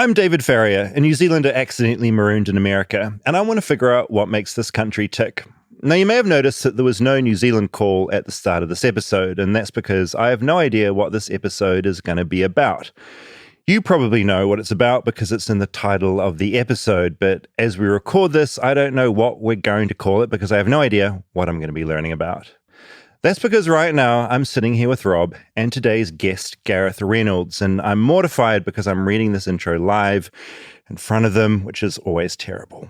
I'm David Farrier, a New Zealander accidentally marooned in America, and I want to figure out what makes this country tick. Now, you may have noticed that there was no New Zealand call at the start of this episode, and that's because I have no idea what this episode is going to be about. You probably know what it's about because it's in the title of the episode, but as we record this, I don't know what we're going to call it because I have no idea what I'm going to be learning about. That's because right now I'm sitting here with Rob and today's guest, Gareth Reynolds, and I'm mortified because I'm reading this intro live in front of them, which is always terrible.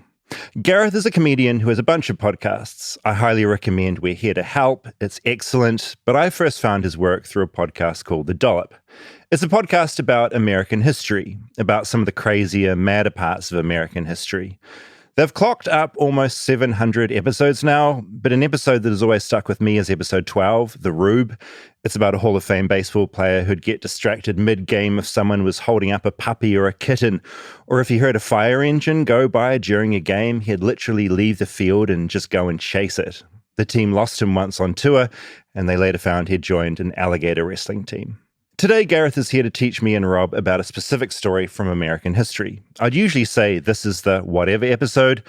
Gareth is a comedian who has a bunch of podcasts. I highly recommend We're Here to Help. It's excellent, but I first found his work through a podcast called The Dollop. It's a podcast about American history, about some of the crazier, madder parts of American history. They've clocked up almost 700 episodes now, but an episode that has always stuck with me is episode 12, The Rube. It's about a Hall of Fame baseball player who'd get distracted mid-game if someone was holding up a puppy or a kitten, or if he heard a fire engine go by during a game, he'd literally leave the field and just go and chase it. The team lost him once on tour, and they later found he'd joined an alligator wrestling team. Today, Gareth is here to teach me and Rob about a specific story from American history. I'd usually say this is the whatever episode,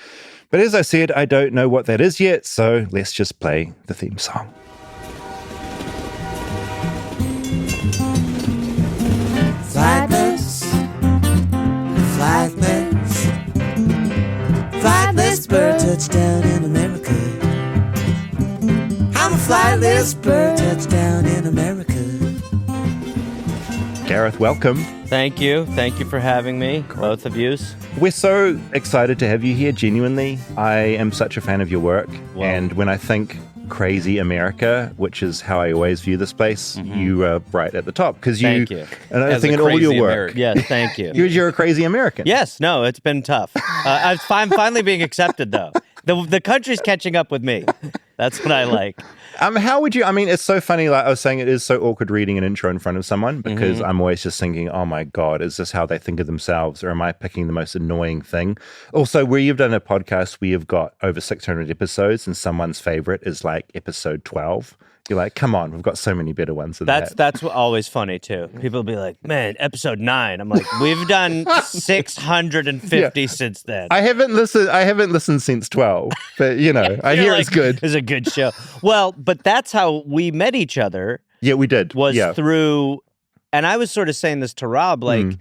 but as I said, I don't know what that is yet, so let's just play the theme song. Flightless, flightless, flightless bird, touchdown in America. I'm a flightless bird, touchdown in America. Gareth, welcome. Thank you. Thank you for having me, both of you. We're so excited to have you here, genuinely. I am such a fan of your work, and when I think crazy America, which is how I always view this place, you are right at the top. Thank you. And I think in all your work. Yes, thank you. You're a crazy American. Yes, no, it's been tough. I'm finally being accepted, though. The country's catching up with me. That's what I like. How would you, it's so funny, like I was saying, it is so awkward reading an intro in front of someone because I'm always just thinking, oh my God, is this how they think of themselves or am I picking the most annoying thing? Also, where you've done a podcast where you've got over 600 episodes and someone's favorite is like episode 12. You're like, come on, we've got so many better ones than that. That's always funny, too. People will be like, man, episode 9. I'm like, we've done 650 since then. I haven't listened since 12, but I hear it's good. It's a good show. Well, but that's how we met each other. Yeah, we did. Through, and I was sort of saying this to Rob, like,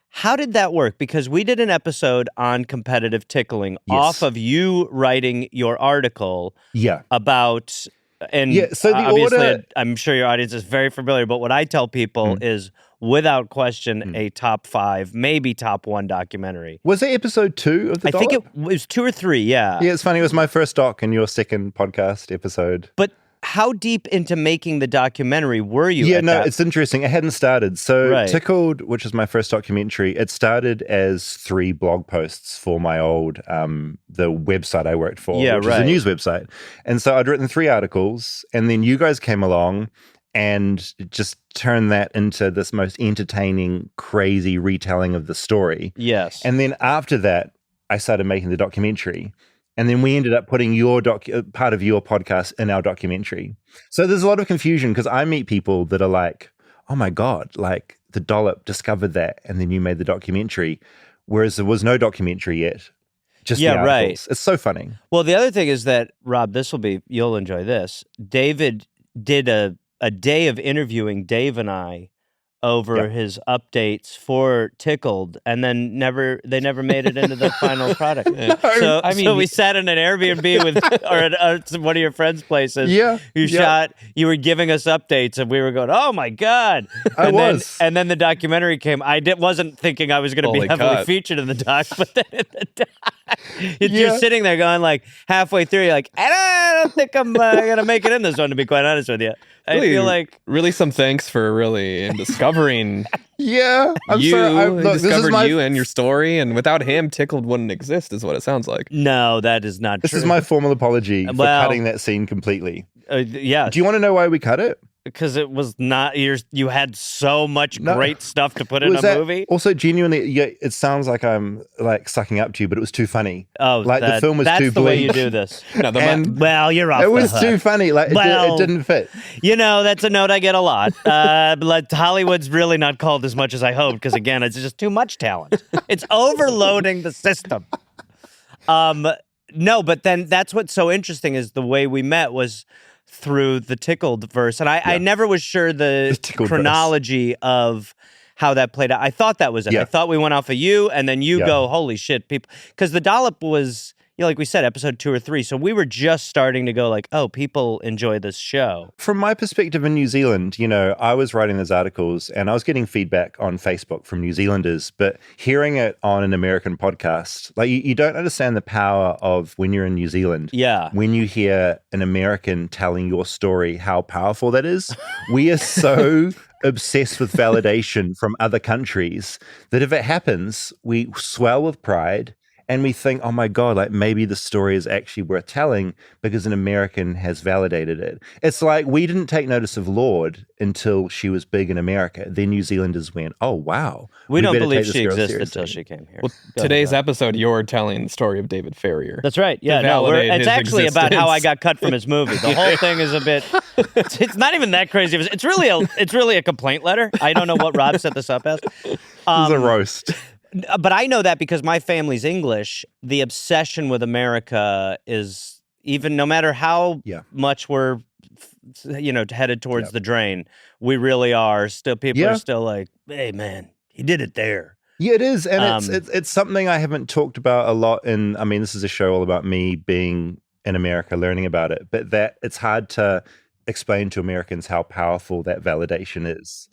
how did that work? Because we did an episode on competitive tickling off of you writing your article about... And so the obviously, order... I'm sure your audience is very familiar, but what I tell people is, without question, a top 5, maybe top 1 documentary. Was it episode 2 of the Dollop? I think it was 2 or 3, yeah. Yeah, it's funny. It was my first doc and your second podcast episode. But how deep into making the documentary were you? It's interesting. It hadn't started. So Tickled, which is my first documentary, it started as 3 blog posts for my old, the website I worked for, which is a news website. And so I'd written 3 articles and then you guys came along and just turned that into this most entertaining, crazy retelling of the story. Yes. And then after that, I started making the documentary. And then we ended up putting your part of your podcast in our documentary. So there's a lot of confusion because I meet people that are like, oh my God, like the Dollop discovered that and then you made the documentary, whereas there was no documentary yet. Just the articles. It's so funny. Well, the other thing is that, Rob, you'll enjoy this. David did a day of interviewing Dave and I over his updates for Tickled, and then they never made it into the final product. So we sat in an Airbnb or at one of your friends' places. You were giving us updates, and we were going, "Oh my God!" And then the documentary came. wasn't thinking I was going to be heavily featured in the doc, but then in the doc, you're sitting there going like halfway through, you're like, I don't think I'm going to make it in this one. To be quite honest with you. I feel like really some thanks for really discovering you and your story, and without him Tickled wouldn't exist is what it sounds like. No, that is not true. This is my formal apology for cutting that scene completely. Yeah. Do you want to know why we cut it? Because it was not you had so much great stuff to put in a movie. Also, genuinely, it sounds like I'm like sucking up to you, but it was too funny. Oh, like the film was too bleak. That's the way you do this. Well, you're off. It was too funny. Like it didn't fit. That's a note I get a lot. But Hollywood's really not called as much as I hoped because again, it's just too much talent. It's overloading the system. No, but then that's what's so interesting is the way we met was through the Tickled verse. And I never was sure the chronology of how that played out. I thought that was it. I thought we went off of you, and then you go, holy shit, people. Because the Dollop was, like we said, episode 2 or 3. So we were just starting to go like, oh, people enjoy this show. From my perspective in New Zealand, I was writing those articles and I was getting feedback on Facebook from New Zealanders, but hearing it on an American podcast, like you don't understand the power of when you're in New Zealand. Yeah. When you hear an American telling your story, how powerful that is. We are so obsessed with validation from other countries that if it happens, we swell with pride. And we think, oh my God, like maybe the story is actually worth telling because an American has validated it. It's like we didn't take notice of Lorde until she was big in America. Then New Zealanders went, oh wow. We don't believe she existed until she came here. Well, today's episode, you're telling the story of David Farrier. That's right. Yeah, no, it's actually about how I got cut from his movie. The whole thing is a bit, it's not even that crazy. It's really a complaint letter. I don't know what Rob set this up as. This is a roast. But I know that because my family's English, the obsession with America is even no matter how much we're, headed towards the drain, we really are still, people are still like, hey man, he did it there. Yeah, it is. And it's something I haven't talked about a lot this is a show all about me being in America, learning about it, but that it's hard to explain to Americans how powerful that validation is.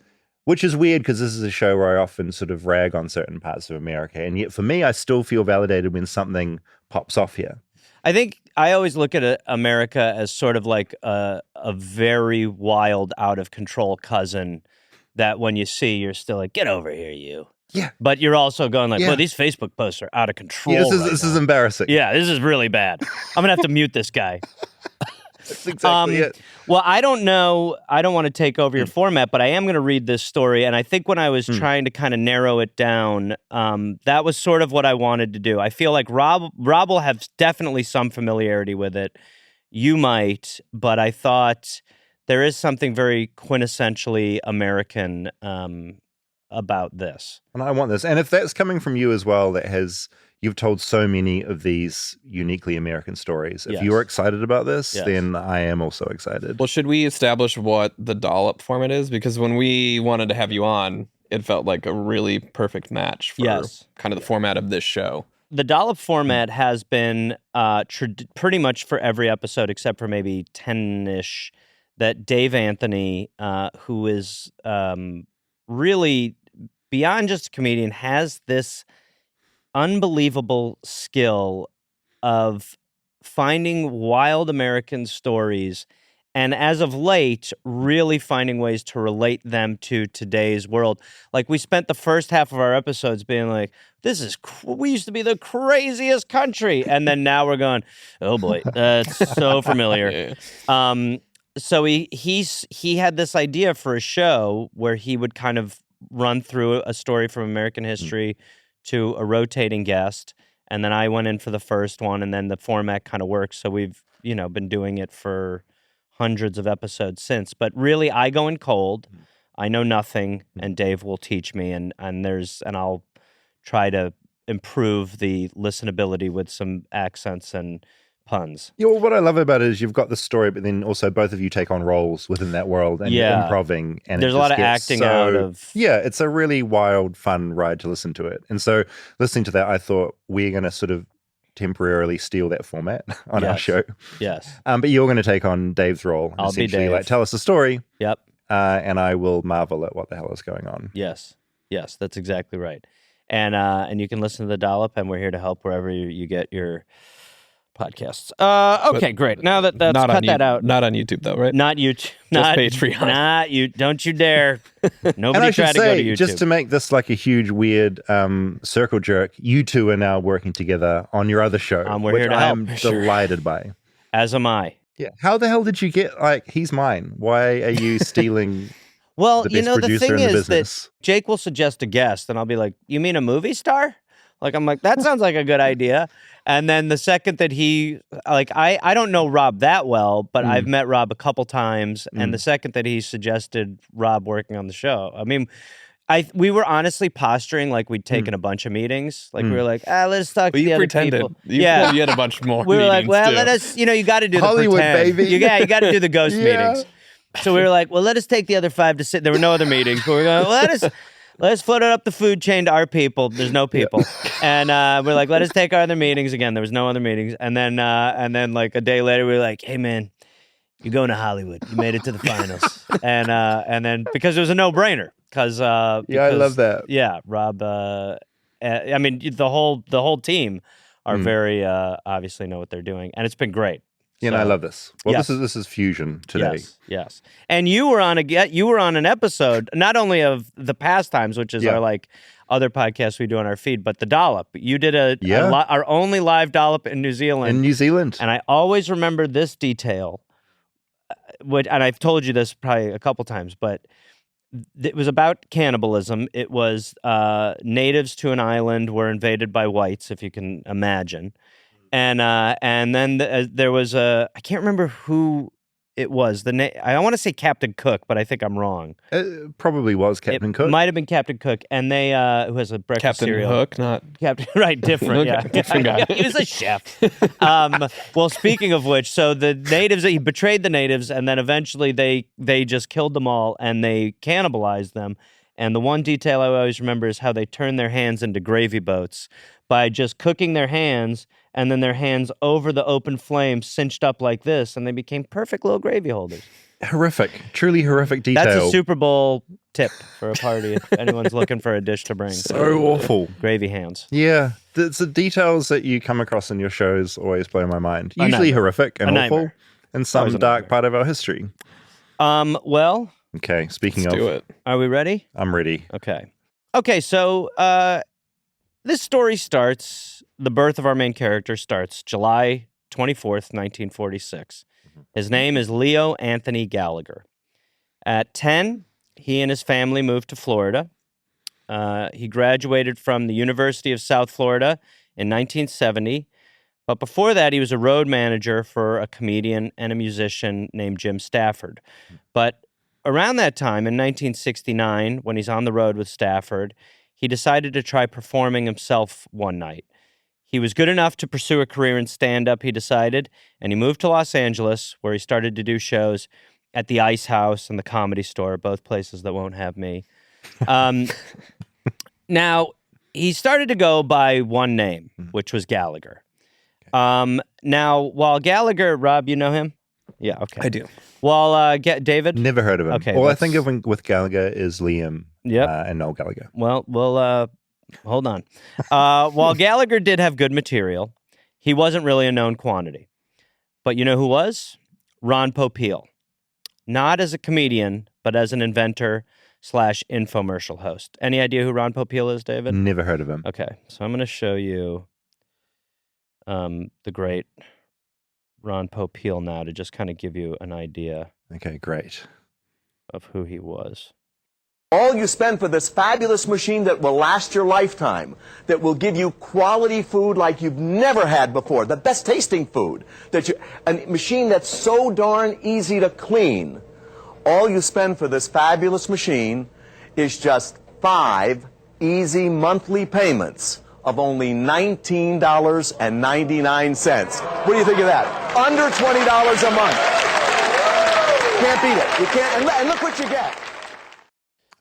Which is weird because this is a show where I often sort of rag on certain parts of America. And yet for me, I still feel validated when something pops off here. I think I always look at America as sort of like a very wild, out of control cousin that when you see, you're still like, get over here, you. Yeah. But you're also going like, well, these Facebook posts are out of control. Yeah, this is embarrassing. Yeah, this is really bad. I'm going to have to mute this guy. That's exactly it. Well, I don't know. I don't want to take over your format, but I am going to read this story. And I think when I was trying to kind of narrow it down, that was sort of what I wanted to do. I feel like Rob will have definitely some familiarity with it. You might, but I thought there is something very quintessentially American about this. And I want this. And if that's coming from you as well, you've told so many of these uniquely American stories. If you're excited about this, then I am also excited. Well, should we establish what the Dollop format is? Because when we wanted to have you on, it felt like a really perfect match for kind of the format of this show. The Dollop format has been pretty much for every episode except for maybe 10-ish that Dave Anthony, who is really beyond just a comedian, has this unbelievable skill of finding wild American stories and as of late really finding ways to relate them to today's world. Like we spent the first half of our episodes being like, we used to be the craziest country, and then now we're going, oh boy, that's so familiar. So he had this idea for a show where he would kind of run through a story from American history to a rotating guest, and then I went in for the first one, and then the format kind of works. So we've, been doing it for hundreds of episodes since. But really, I go in cold. I know nothing, and Dave will teach me, and I'll try to improve the listenability with some accents and puns. Yeah, well, what I love about it is you've got the story, but then also both of you take on roles within that world and improving. And there's a lot of acting out of. Yeah, it's a really wild, fun ride to listen to it. And so listening to that, I thought we're going to sort of temporarily steal that format on our show. Yes. But you're going to take on Dave's role. I'll be Dave. Like, tell us the story. Yep. And I will marvel at what the hell is going on. Yes. Yes, that's exactly right. And you can listen to the Dollop, and we're here to help wherever you get your podcasts. Okay, great. Now that's cut that out. Not on YouTube though, right? Not YouTube. Just Patreon. Not you. Don't you dare. Nobody try to go to YouTube. Just to make this like a huge weird circle jerk, you two are now working together on your other show. We're here to help. I'm delighted by. As am I. Yeah. How the hell did you get, like, he's mine? Why are you stealing Well, the you best know, the producer thing in the is that business? Jake will suggest a guest, and I'll be like, "You mean a movie star?" Like, I'm like, "That sounds like a good idea." And then the second that he, like, I don't know Rob that well, but I've met Rob a couple times, and the second that he suggested Rob working on the show, I mean, we were honestly posturing like we'd taken a bunch of meetings. Like we were like, let's talk to you the other pretended. people. You had a bunch more We were like, meetings, well, too. let us, you got to do the Hollywood, pretend. baby. You got to do the ghost Yeah. meetings. So we were like, well, let us take the other 5 to sit. There were no other meetings. But we were going, well, let's float it up the food chain to our people. There's no people. And we're like, let us take our other meetings. Again, there was no other meetings. And then like a day later, we were like, hey, man, you're going to Hollywood. You made it to the finals. And then because it was a no-brainer. Because I love that. Yeah, Rob. I mean, the whole team are very obviously know what they're doing, and it's been great. Yeah, and I love this. Well, yes. this is Fusion today. Yes. And you were on an episode not only of the Pastimes, which is our like other podcast we do on our feed, but the Dollop. You did our only live Dollop in New Zealand. In New Zealand. And I always remember this detail, and I've told you this probably a couple times, but it was about cannibalism. It was natives to an island were invaded by whites, if you can imagine. And then there was I can't remember who it was. I want to say Captain Cook, but I think I'm wrong. It probably was Captain Cook. Might have been Captain Cook, and they who has a breakfast Captain cereal. Hook, not Captain, right? Different, Okay, different guy. He was a chef. Well, speaking of which, so the natives, he betrayed the natives, and then eventually they just killed them all and they cannibalized them. And the one detail I always remember is how they turned their hands into gravy boats by just cooking their hands, and then their hands over the open flame cinched up like this, and they became perfect little gravy holders. Horrific. Truly horrific detail. That's a Super Bowl tip for a party if anyone's looking for a dish to bring. So awful. Gravy hands. Yeah. The details that you come across in your shows always blow my mind. Usually horrific and awful in some dark part of our history. Well... Okay, speaking Let's of... do it. Are we ready? I'm ready. Okay, so this story starts, the birth of our main character starts July 24th, 1946. His name is Leo Anthony Gallagher. At 10, he and his family moved to Florida. He graduated from the University of South Florida in 1970. But before that, he was a road manager for a comedian and a musician named Jim Stafford. But around that time, in 1969, when he's on the road with Stafford, he decided to try performing himself one night. He was good enough to pursue a career in stand-up, he decided, and he moved to Los Angeles, where he started to do shows at the Ice House and the Comedy Store, both places that won't have me. Now, he started to go by one name, which was Gallagher. Now, while Gallagher, Rob, you know him? Yeah, okay. I do. Well, David? Never heard of him. Okay, All I think of with Gallagher is Liam Yep. and Noel Gallagher. Well, hold on. While Gallagher did have good material, he wasn't really a known quantity. But you know who was? Ron Popeil. Not as a comedian, but as an inventor / infomercial host. Any idea who Ron Popeil is, David? Never heard of him. Okay, so I'm going to show you the great Ron Popeil now to just kind of give you an idea Okay, great. of who he was. All you spend for this fabulous machine that will last your lifetime, that will give you quality food like you've never had before, the best tasting food, a machine that's so darn easy to clean. All you spend for this fabulous machine is just 5 easy monthly payments of only $19.99. What do you think of that? Under $20 a month. Can't beat it. You can't, and look what you get.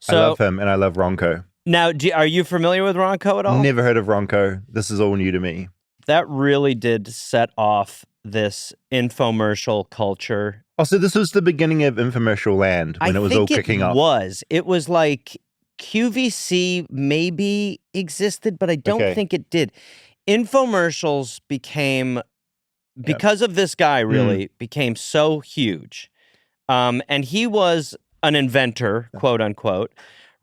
I love him, and I love Ronco. Now, are you familiar with Ronco at all? Never heard of Ronco. This is all new to me. That really did set off this infomercial culture. Oh, so this was the beginning of infomercial land when it was all kicking off. It was like QVC maybe existed, but I don't think it did. Infomercials became, because of this guy really, became so huge. And he was an inventor, quote unquote.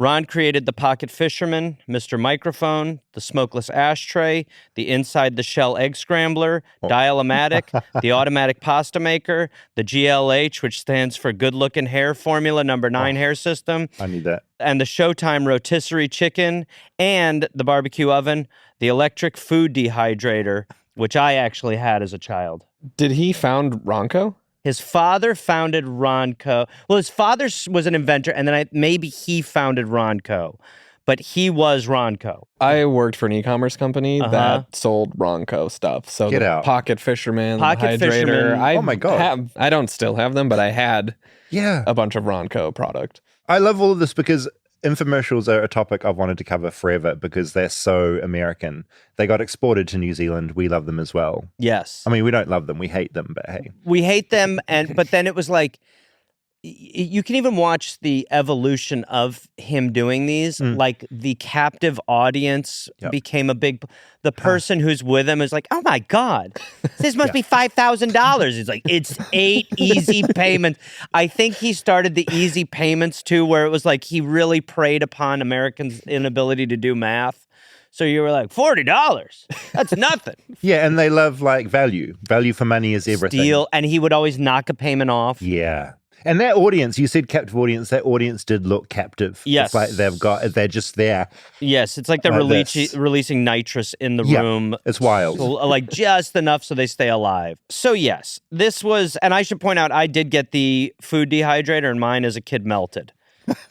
Ron created the Pocket Fisherman, Mr. Microphone, the Smokeless Ashtray, the Inside the Shell Egg Scrambler, Dial-O-Matic, the Automatic Pasta Maker, the GLH, which stands for Good Looking Hair Formula number 9 hair system. I need that. And the Showtime Rotisserie Chicken, and the barbecue oven, the electric food dehydrator, which I actually had as a child. Did he found Ronco? His father founded Ronco. Well, his father was an inventor, and then maybe he founded Ronco, but he was Ronco. I worked for an e-commerce company that sold Ronco stuff. So Get the out. Pocket Fisherman, Pocket the hydrator. Fisherman. I Oh my God. I don't still have them, but I had Yeah. a bunch of Ronco product. I love all of this because infomercials are a topic I've wanted to cover forever because they're so American. They got exported to New Zealand. We love them as well. Yes. I mean, we don't love them. We hate them, but hey. We hate them, but then it was like, you can even watch the evolution of him doing these. Like the captive audience became a big. The person who's with him is like, oh my God, this must be $5,000. He's like, it's 8 easy payments. I think he started the easy payments too, where it was like he really preyed upon Americans' inability to do math. So you were like, $40? That's nothing. Yeah, and they love like value. Value for money is everything. Steal, and he would always knock a payment off. Yeah. And that audience, you said captive audience, that audience did look captive. Yes. It's like they're just there. Yes, it's like they're releasing nitrous in the room. It's wild. So, like just enough so they stay alive. So yes, this was, and I should point out, I did get the food dehydrator and mine as a kid melted.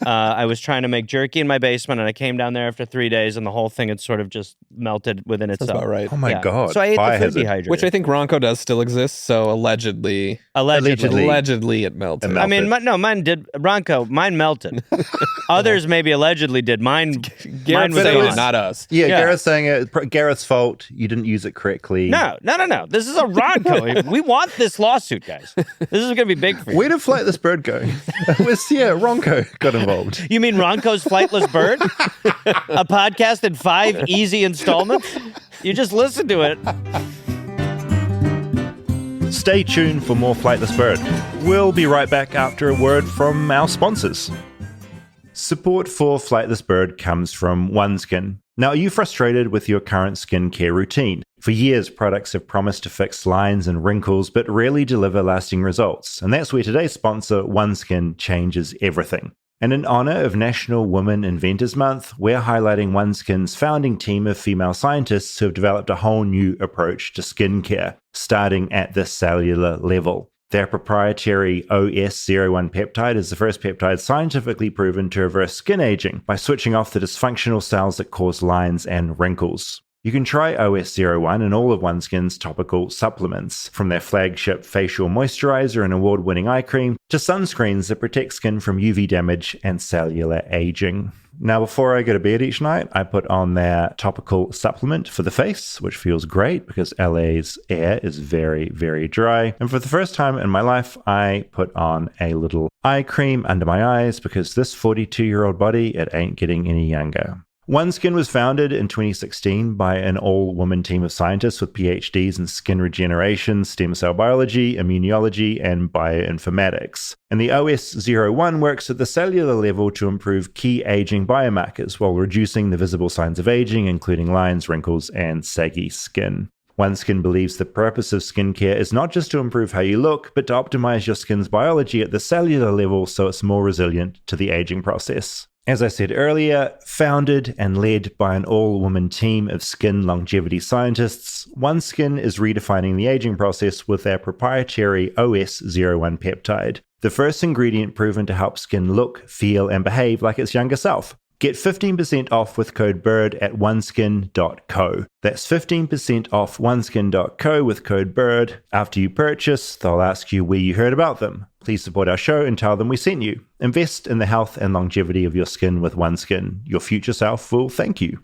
I was trying to make jerky in my basement, and I came down there after 3 days, and the whole thing had sort of just melted within itself. That's about right. Oh my God. So I ate Fire the food hazard. dehydrator. Which I think Ronco does still exist. So allegedly Allegedly. it melted. It I mean, melted. no, mine did. Ronco, mine melted. Others maybe allegedly did. Mine Gareth was saying gone. it, not us. Yeah, Yeah. Gareth's saying it. Gareth's fault. You didn't use it correctly. No. This is a Ronco. We want this lawsuit, guys. This is going to be big for you. Where did Flightless Bird go? Ronco got involved. You mean Ronco's Flightless Bird? A podcast in 5 easy installments? You just listen to it. Stay tuned for more Flightless Bird. We'll be right back after a word from our sponsors. Support for Flightless Bird comes from OneSkin. Now, are you frustrated with your current skincare routine? For years, products have promised to fix lines and wrinkles, but rarely deliver lasting results. And that's where today's sponsor, OneSkin, changes everything. And in honor of National Women Inventors Month, we're highlighting OneSkin's founding team of female scientists who have developed a whole new approach to skincare, starting at the cellular level. Their proprietary OS01 peptide is the first peptide scientifically proven to reverse skin aging by switching off the dysfunctional cells that cause lines and wrinkles. You can try OS01 and all of OneSkin's topical supplements, from their flagship facial moisturizer and award-winning eye cream to sunscreens that protect skin from UV damage and cellular aging. Now, before I go to bed each night, I put on their topical supplement for the face, which feels great because LA's air is very, very dry. And for the first time in my life, I put on a little eye cream under my eyes because this 42-year-old body, it ain't getting any younger. OneSkin was founded in 2016 by an all-woman team of scientists with PhDs in skin regeneration, stem cell biology, immunology, and bioinformatics. And the OS01 works at the cellular level to improve key aging biomarkers while reducing the visible signs of aging, including lines, wrinkles, and saggy skin. OneSkin believes the purpose of skincare is not just to improve how you look, but to optimize your skin's biology at the cellular level so it's more resilient to the aging process. As I said earlier, founded and led by an all-woman team of skin longevity scientists, OneSkin is redefining the aging process with their proprietary OS01 peptide, the first ingredient proven to help skin look, feel, and behave like its younger self. Get 15% off with code BIRD at oneskin.co. That's 15% off oneskin.co with code BIRD. After you purchase, they'll ask you where you heard about them. Please support our show and tell them we sent you. Invest in the health and longevity of your skin with OneSkin. Your future self will thank you.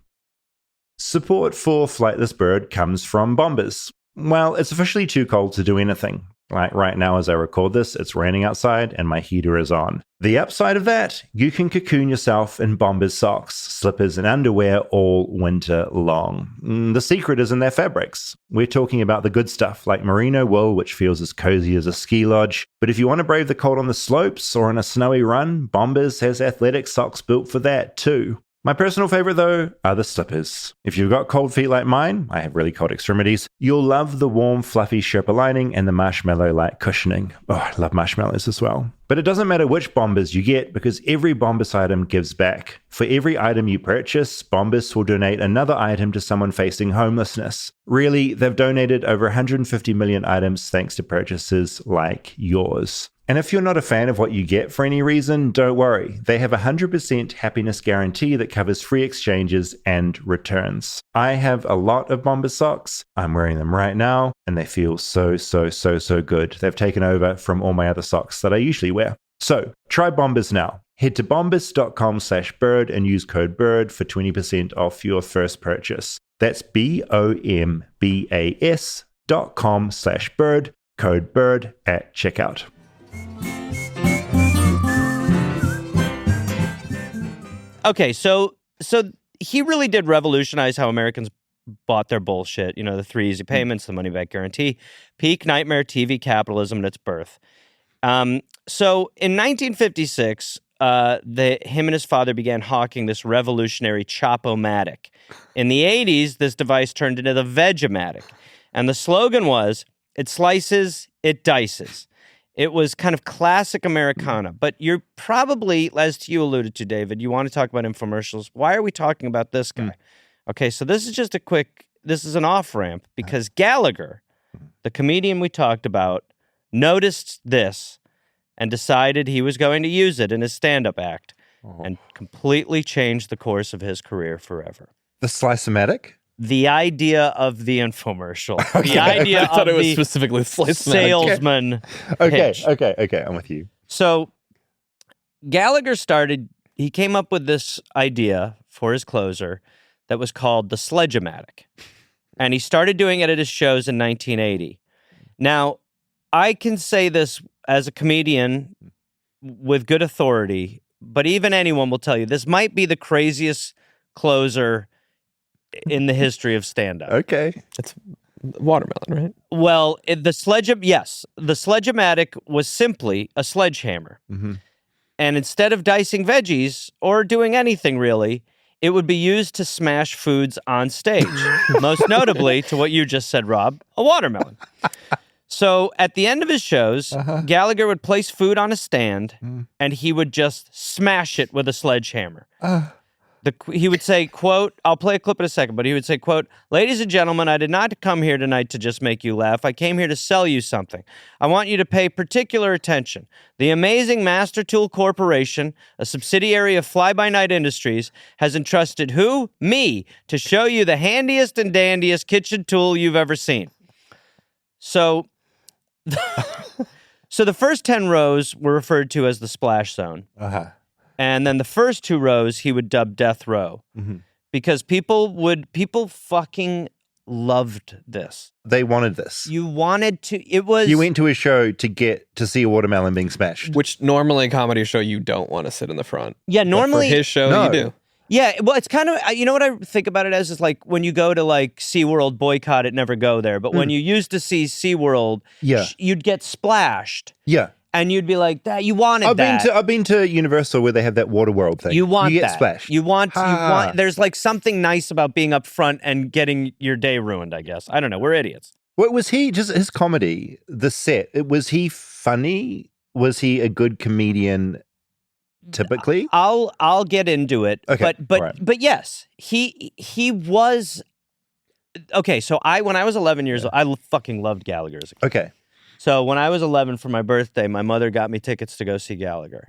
Support for Flightless Bird comes from Bombers. Well, it's officially too cold to do anything. Like right now, as I record this, it's raining outside and my heater is on. The upside of that, you can cocoon yourself in Bombers socks, slippers, and underwear all winter long. The secret is in their fabrics. We're talking about the good stuff, like merino wool, which feels as cozy as a ski lodge. But if you want to brave the cold on the slopes or on a snowy run, Bombers has athletic socks built for that too. My personal favorite, though, are the slippers. If you've got cold feet like mine, I have really cold extremities, you'll love the warm, fluffy Sherpa lining and the marshmallow-like cushioning. Oh, I love marshmallows as well. But it doesn't matter which Bombers you get because every Bombers item gives back. For every item you purchase, Bombers will donate another item to someone facing homelessness. Really, they've donated over 150 million items thanks to purchases like yours. And if you're not a fan of what you get for any reason, don't worry. They have a 100% happiness guarantee that covers free exchanges and returns. I have a lot of Bombers socks. I'm wearing them right now, and they feel so good. They've taken over from all my other socks that I usually wear. So try Bombers now. Head to bombers.com/bird and use code BIRD for 20% off your first purchase. That's BOMBAS.com/bird, code BIRD at checkout. Okay, so he really did revolutionize how Americans bought their bullshit. You know, the 3 easy payments, the money back guarantee, peak nightmare TV capitalism at its birth. So in 1956, him and his father began hawking this revolutionary Chop-O-Matic. In the 80s, this device turned into the Veg-O-Matic. And the slogan was, it slices, it dices. It was kind of classic Americana, but you're probably, as you alluded to, David, you want to talk about infomercials. Why are we talking about this guy? Okay, so this is just this is an off-ramp because Gallagher, the comedian we talked about, noticed this and decided he was going to use it in his stand-up act and completely changed the course of his career forever. The Slice-O-Matic? The idea of the infomercial. Okay. The idea I thought of it was the specifically salesman Okay, pitch. okay, I'm with you. So Gallagher he came up with this idea for his closer that was called the Sledge-O-Matic. And he started doing it at his shows in 1980. Now, I can say this as a comedian with good authority, but even anyone will tell you this might be the craziest closer in the history of stand-up. Okay. It's watermelon, right? Well, the Sledge-O-Matic was simply a sledgehammer. Mm-hmm. And instead of dicing veggies or doing anything really, it would be used to smash foods on stage. Most notably, to what you just said, Rob, a watermelon. So at the end of his shows, Gallagher would place food on a stand and he would just smash it with a sledgehammer. He would say, quote, I'll play a clip in a second, but he would say, quote, ladies and gentlemen, I did not come here tonight to just make you laugh. I came here to sell you something. I want you to pay particular attention. The amazing Master Tool Corporation, a subsidiary of Fly-By-Night Industries, has entrusted who? Me, to show you the handiest and dandiest kitchen tool you've ever seen. So, so the first 10 rows were referred to as the splash zone. And then the first 2 rows he would dub Death Row because people fucking loved this. They wanted this. You went to a show to see a watermelon being smashed. Which normally a comedy show you don't want to sit in the front. Yeah, normally but for his show no. you do. Yeah, well, it's kind of, you know what I think about it as is like when you go to like SeaWorld, boycott it, never go there. But when you used to see SeaWorld, you'd get splashed. Yeah. And you'd be like, "That you wanted that." I've been to Universal where they have that water world thing. You get that. Splashed. You want. There's like something nice about being up front and getting your day ruined. I guess I don't know. We're idiots. What was he? Just his comedy, the set. Was he funny? Was he a good comedian? Typically, I'll get into it. Okay, but yes, he was. Okay, so when I was 11 years old, I fucking loved Gallagher as a kid. Okay. So when I was 11 for my birthday, my mother got me tickets to go see Gallagher.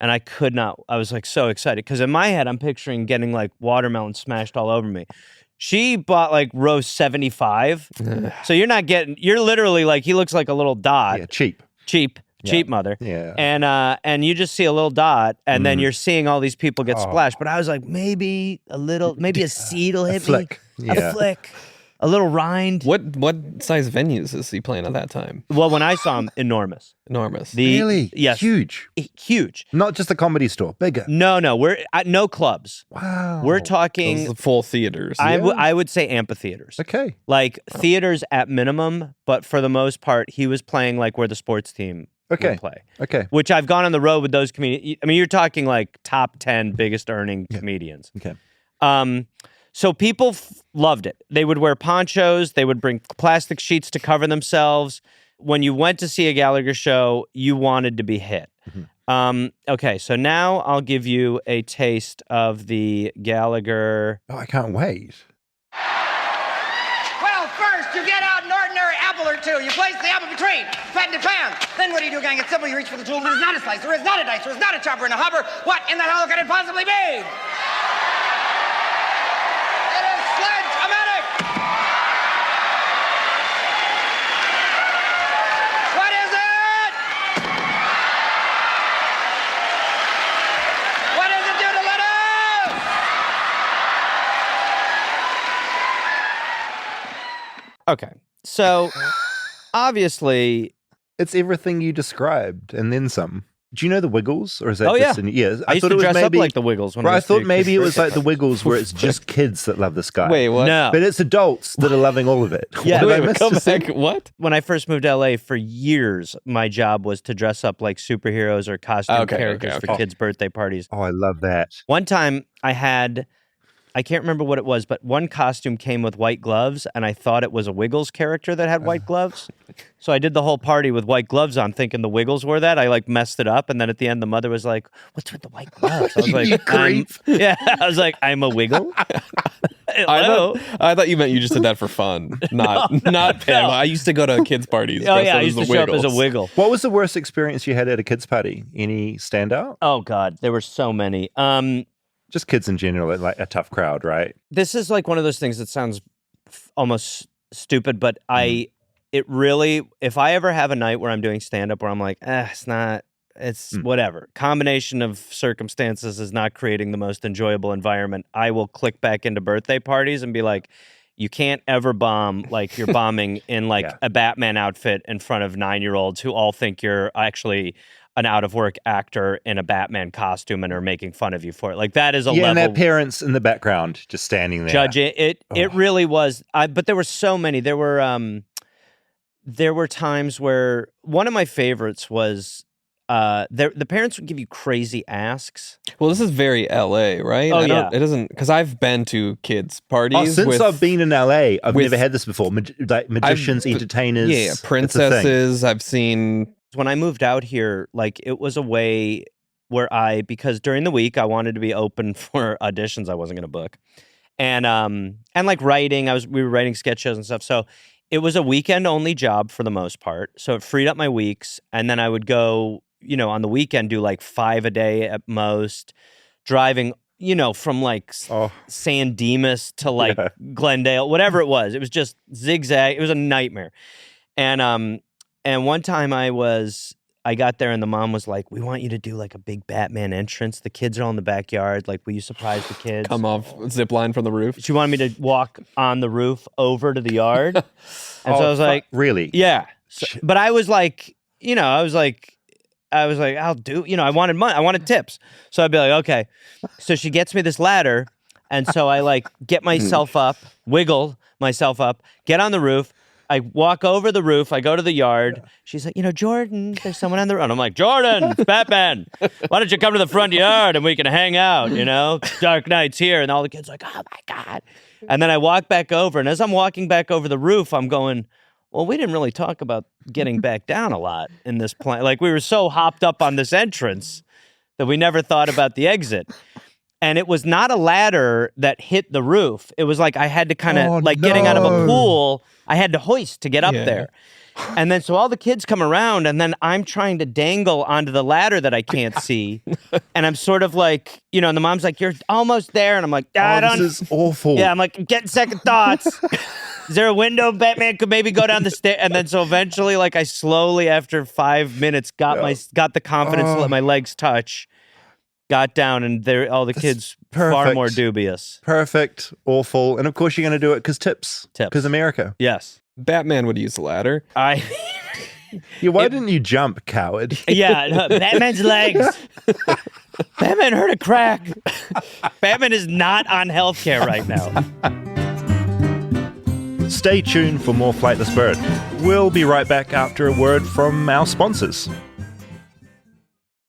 And I could not, I was like so excited because in my head, I'm picturing getting like watermelon smashed all over me. She bought like row 75. So you're literally like, he looks like a little dot. Yeah, cheap mother. Yeah. And you just see a little dot and then you're seeing all these people get splashed. But I was like, maybe a seed will hit me. Yeah. A flick. a little rind. What size venues is he playing at that time? Well, when I saw him, enormous. Enormous. Really? Yes. Huge. Huge. Not just a comedy store, bigger. No, we're at no clubs. Wow. We're talking Those full theaters. I would say amphitheaters. Okay. Like theaters at minimum, but for the most part, he was playing like where the sports team would play. Okay. Which I've gone on the road with those comedians. I mean, you're talking like top 10 biggest earning comedians. Okay. So people loved it. They would wear ponchos. They would bring plastic sheets to cover themselves. When you went to see a Gallagher show, you wanted to be hit. Okay, so now I'll give you a taste of the Gallagher. Oh, I can't wait. Well, first, you get out an ordinary apple or two. You place the apple between, flatten the pan. Then what do you do, gang? It's simple. You reach for the tool. There is not a slice. There is not a dice. There is not a chopper and a hopper. What in the hell could it possibly be? It is Sledge-O-Matic. What is it? What does it do to let us? Okay, so obviously, It's everything you described and then some. Do you know the Wiggles, or is that Oh, just yeah. yeah? I used thought to it was dress maybe up like the Wiggles when I I was thought a maybe kid. it was like the Wiggles, where it's just kids that love this guy. Wait, what? No. But it's adults that are loving all of it. Yeah. What did I Wait, miss come to say? back. What? When I first moved to LA, for years, my job was to dress up like superheroes or costume Okay, characters okay, for okay. kids' birthday parties. Oh, I love that. One time I can't remember what it was, but one costume came with white gloves, and I thought it was a Wiggles character that had white gloves. So I did the whole party with white gloves on, thinking the Wiggles were that. I like messed it up, and then at the end, the mother was like, "What's with the white gloves?" I was like, You creep. I was like, "I'm a Wiggle." Hello. I thought you meant you just did that for fun, not paying. no. I used to go to kids' parties. Oh dressed yeah, up I as used to the show up as a Wiggles. Wiggle. What was the worst experience you had at a kids' party? Any standout? Oh God, there were so many. Just kids in general, like a tough crowd, right? This is like one of those things that sounds almost stupid, but it really, if I ever have a night where I'm doing stand up where I'm like, it's whatever. Combination of circumstances is not creating the most enjoyable environment. I will click back into birthday parties and be like, you can't ever bomb like you're bombing in like a Batman outfit in front of 9-year-olds who all think you're actually an out-of-work actor in a Batman costume and are making fun of you for it. Like that is a level. And their parents in the background just standing there. Judge it. It really was. But there were so many. There were times where one of my favorites was the parents would give you crazy asks. Well, this is very LA, right? Oh, yeah. It doesn't, because I've been to kids' parties. Oh, since I've been in LA, I've with- never had this before. Like magicians, entertainers. Yeah, it's a thing. princesses. I've seen. When I moved out here, like it was a way where because during the week I wanted to be open for auditions I wasn't going to book, and like writing, we were writing sketch shows and stuff. So it was a weekend only job for the most part. So it freed up my weeks, and then I would go, on the weekend do like 5 a day at most, driving, from like San Dimas to like Glendale, whatever it was. It was just zigzag. It was a nightmare, and one time I got there and the mom was like, "We want you to do like a big Batman entrance. The kids are all in the backyard. Like, will you surprise the kids?" Come off zip line from the roof. She wanted me to walk on the roof over to the yard. And so I was like, really? yeah. So, but I was like, I'll do, I wanted money. I wanted tips. So I'd be like, okay. So she gets me this ladder. And so I like get myself up, wiggle myself up, get on the roof. I walk over the roof. I go to the yard. She's like, Jordan, there's someone on the roof. I'm like, Jordan, it's Batman. Why don't you come to the front yard and we can hang out, Dark Knight's here. And all the kids are like, oh my God. And then I walk back over. And as I'm walking back over the roof, I'm going, well, we didn't really talk about getting back down a lot in this plan. Like we were so hopped up on this entrance that we never thought about the exit. And it was not a ladder that hit the roof. It was like I had to kind of getting out of a pool. I had to hoist to get up there. And then so all the kids come around and then I'm trying to dangle onto the ladder that I can't see. And I'm sort of like, and the mom's like, you're almost there. And I'm like, This is awful. Yeah, I'm like, I'm getting second thoughts. Is there a window Batman could maybe go down the stairs? And then so eventually, like I slowly, after 5 minutes, got the confidence to let my legs touch. Got down and all the kids far more dubious. Perfect, awful. And of course, you're going to do it because tips. Tips. Because America. Yes. Batman would use a ladder. I. Yeah, why didn't you jump, coward? Yeah, no, Batman's legs. Batman heard a crack. Batman is not on healthcare right now. Stay tuned for more Flightless Bird. We'll be right back after a word from our sponsors.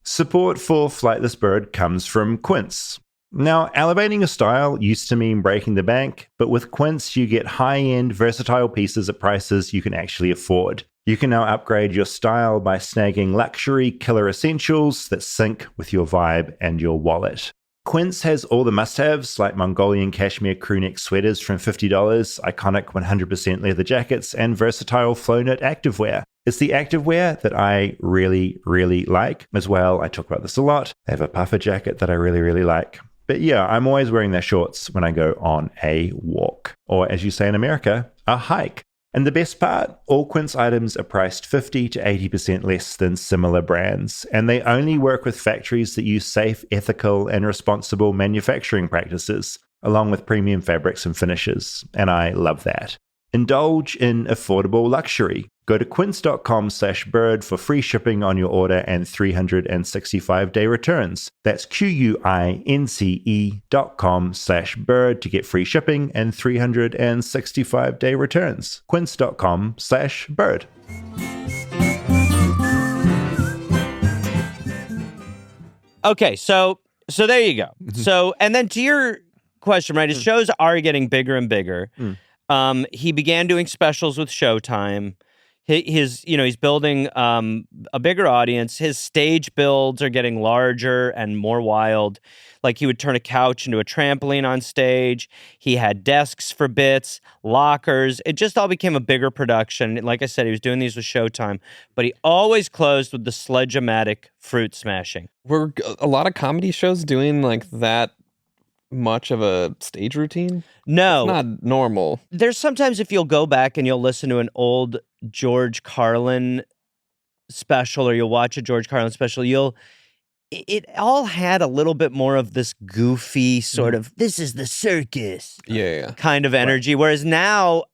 Support for Flightless Bird comes from Quince. Now, elevating a style used to mean breaking the bank, but with Quince, you get high-end, versatile pieces at prices you can actually afford. You can now upgrade your style by snagging luxury killer essentials that sync with your vibe and your wallet. Quince has all the must-haves like Mongolian cashmere crewneck sweaters from $50, iconic 100% leather jackets, and versatile flow-knit activewear. It's the activewear that I really, really like. As well, I talk about this a lot. They have a puffer jacket that I really, really like. But yeah, I'm always wearing their shorts when I go on a walk, or as you say in America, a hike. And the best part, all Quince items are priced 50 to 80% less than similar brands, and they only work with factories that use safe, ethical, and responsible manufacturing practices, along with premium fabrics and finishes, and I love that. Indulge in affordable luxury. Go to quince.com/bird for free shipping on your order and 365-day returns. That's QUINCE.com/bird to get free shipping and 365-day returns. Quince.com/bird. Okay, so there you go. So, and then to your question, right? His shows are getting bigger and bigger. He began doing specials with Showtime. He's building a bigger audience. His stage builds are getting larger and more wild. Like he would turn a couch into a trampoline on stage. He had desks for bits, lockers. It just all became a bigger production. Like I said, he was doing these with Showtime, but he always closed with the Sledge-O-Matic fruit smashing. Were a lot of comedy shows doing like that much of a stage routine? No. It's not normal. There's sometimes if you'll go back and you'll listen to an old George Carlin special or you'll watch a George Carlin special, it all had a little bit more of this goofy sort of, this is the circus kind of energy. Right. Whereas now,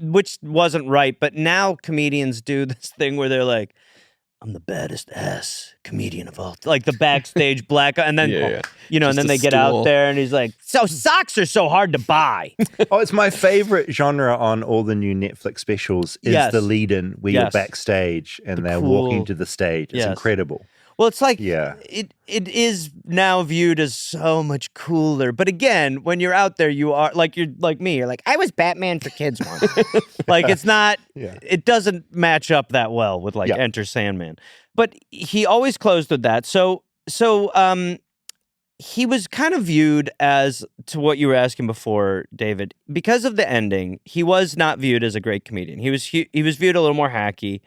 which wasn't right, but now comedians do this thing where they're like, I'm the baddest ass comedian of all. Like the backstage black, and then and then they get out there, and he's like, "So socks are so hard to buy." Oh, it's my favorite genre on all the new Netflix specials. Is the lead-in where you're backstage and they're walking to the stage. It's incredible. Well, it's like it is now viewed as so much cooler. But again, when you're out there, you're like me. You're like, I was Batman for kids once. Like it's not. It doesn't match up that well with like Enter Sandman. But he always closed with that. So he was kind of viewed as, to what you were asking before, David, because of the ending. He was not viewed as a great comedian. He was viewed a little more hacky.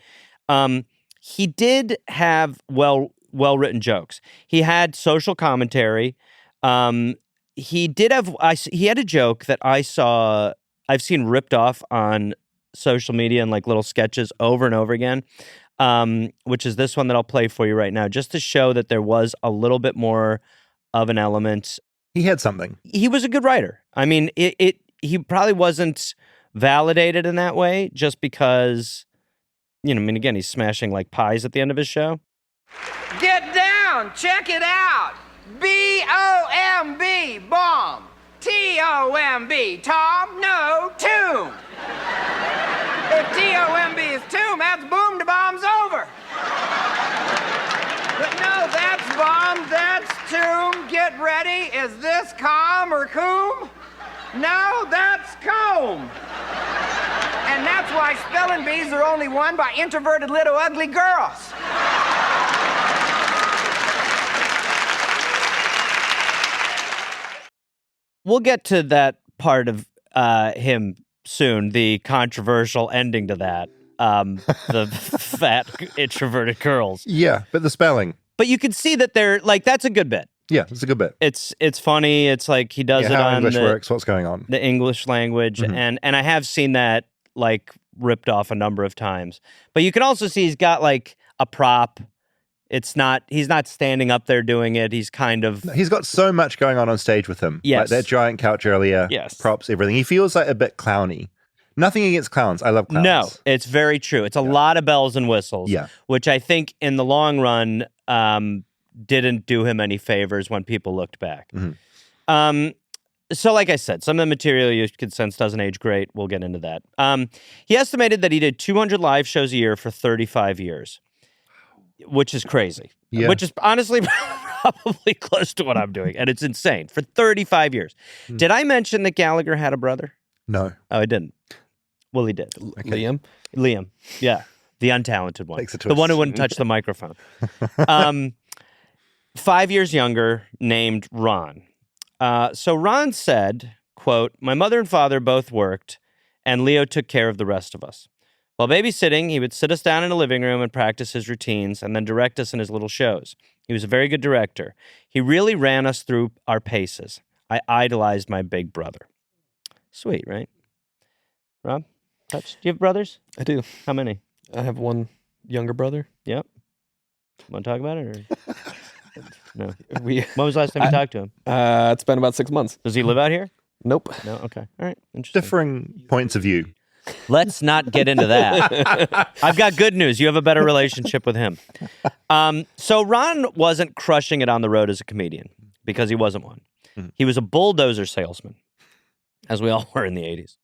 He did have well-written jokes. He had social commentary. He did have. He had a joke that I've seen ripped off on social media and like little sketches over and over again. Which is this one that I'll play for you right now, just to show that there was a little bit more of an element. He had something. He was a good writer. I mean, he probably wasn't validated in that way, just because. Again, he's smashing like pies at the end of his show. Get down, check it out. B-O-M-B, bomb. T-O-M-B, Tom, no, tomb. If T-O-M-B is tomb, that's boom, the bomb's over. But no, that's bomb, that's tomb. Get ready, is this calm or coom? No, that's comb. And that's why spelling bees are only won by introverted little ugly girls. We'll get to that part of him soon, the controversial ending to that. The fat introverted girls. Yeah, but the spelling. But you can see that they're like, that's a good bit. Yeah, it's a good bit. It's funny. It's like he does it how on English works, what's going on. The English language. And I have seen that like ripped off a number of times. But you can also see he's got like a prop He's not standing up there doing it. He's kind of... He's got so much going on stage with him. Yes. Like that giant couch earlier, props, everything. He feels like a bit clowny. Nothing against clowns. I love clowns. No, it's very true. It's a lot of bells and whistles, which I think in the long run didn't do him any favors when people looked back. So like I said, some of the material you could sense doesn't age great. We'll get into that. He estimated that he did 200 live shows a year for 35 years. Which is crazy. Yeah. Which is honestly probably close to what I'm doing. And it's insane. For 35 years. Did I mention that Gallagher had a brother? No. Oh, I didn't. Well, he did. Okay. Liam. Yeah. The untalented one. Takes a the twist. one who wouldn't touch the microphone. 5 years younger, named Ron. So Ron said, quote, "My mother and father both worked, and Leo took care of the rest of us. While babysitting, he would sit us down in a living room and practice his routines and then direct us in his little shows. He was a very good director. He really ran us through our paces. I idolized my big brother." Sweet, right? Rob, touch. Do you have brothers? I do. How many? I have one younger brother. Yep. Want to talk about it? Or? No. When was the last time you talked to him? It's been about 6 months. Does he live out here? Nope. No? Okay. All right. Interesting. Differing points of view. Let's not get into that. I've got good news. You have a better relationship with him. So Ron wasn't crushing it on the road as a comedian because he wasn't one. He was a bulldozer salesman, as we all were in the 80s.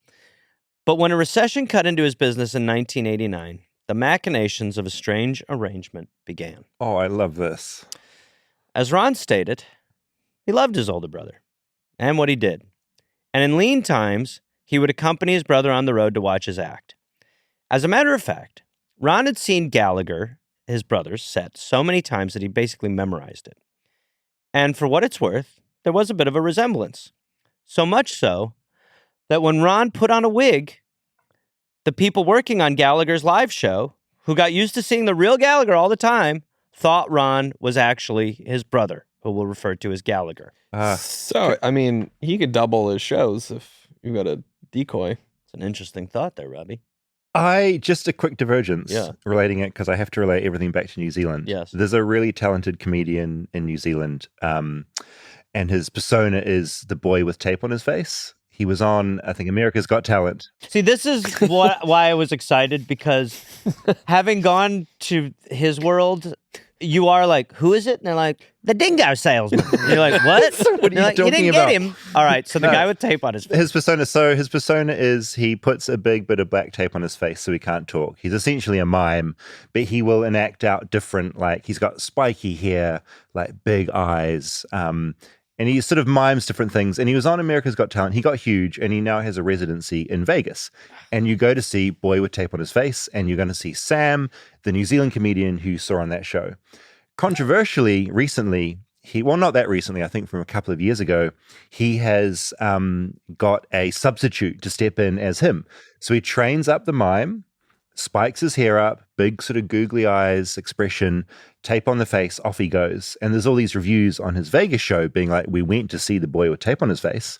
But when a recession cut into his business in 1989, the machinations of a strange arrangement began. Oh, I love this. As Ron stated, he loved his older brother and what he did. And in lean times, he would accompany his brother on the road to watch his act. As a matter of fact, Ron had seen Gallagher, his brother's set, so many times that he basically memorized it. And for what it's worth, there was a bit of a resemblance. So much so that when Ron put on a wig, the people working on Gallagher's live show, who got used to seeing the real Gallagher all the time, thought Ron was actually his brother, who we'll refer to as Gallagher. So, I mean, he could double his shows if you got a decoy. It's an interesting thought there, Robbie. Just a quick divergence relating it, because I have to relate everything back to New Zealand. Yes. There's a really talented comedian in New Zealand, and his persona is the boy with tape on his face. He was on, I think, America's Got Talent. See, this is why I was excited, because having gone to his world, you are like, who is it? And they're like, the dingo salesman. And you're like, what? What are you talking you didn't about? Get him. All right, so the guy with tape on his face. His persona is he puts a big bit of black tape on his face so he can't talk. He's essentially a mime, but he will enact out different, like he's got spiky hair, like big eyes, and he sort of mimes different things. And he was on America's Got Talent. He got huge, and he now has a residency in Vegas. And you go to see Boy with Tape on His Face, and you're going to see Sam, the New Zealand comedian who you saw on that show. Controversially, recently, not that recently, I think from a couple of years ago, he has got a substitute to step in as him. So he trains up the mime, spikes his hair up, big sort of googly eyes, expression, tape on the face, off he goes. And there's all these reviews on his Vegas show being like, we went to see the boy with tape on his face,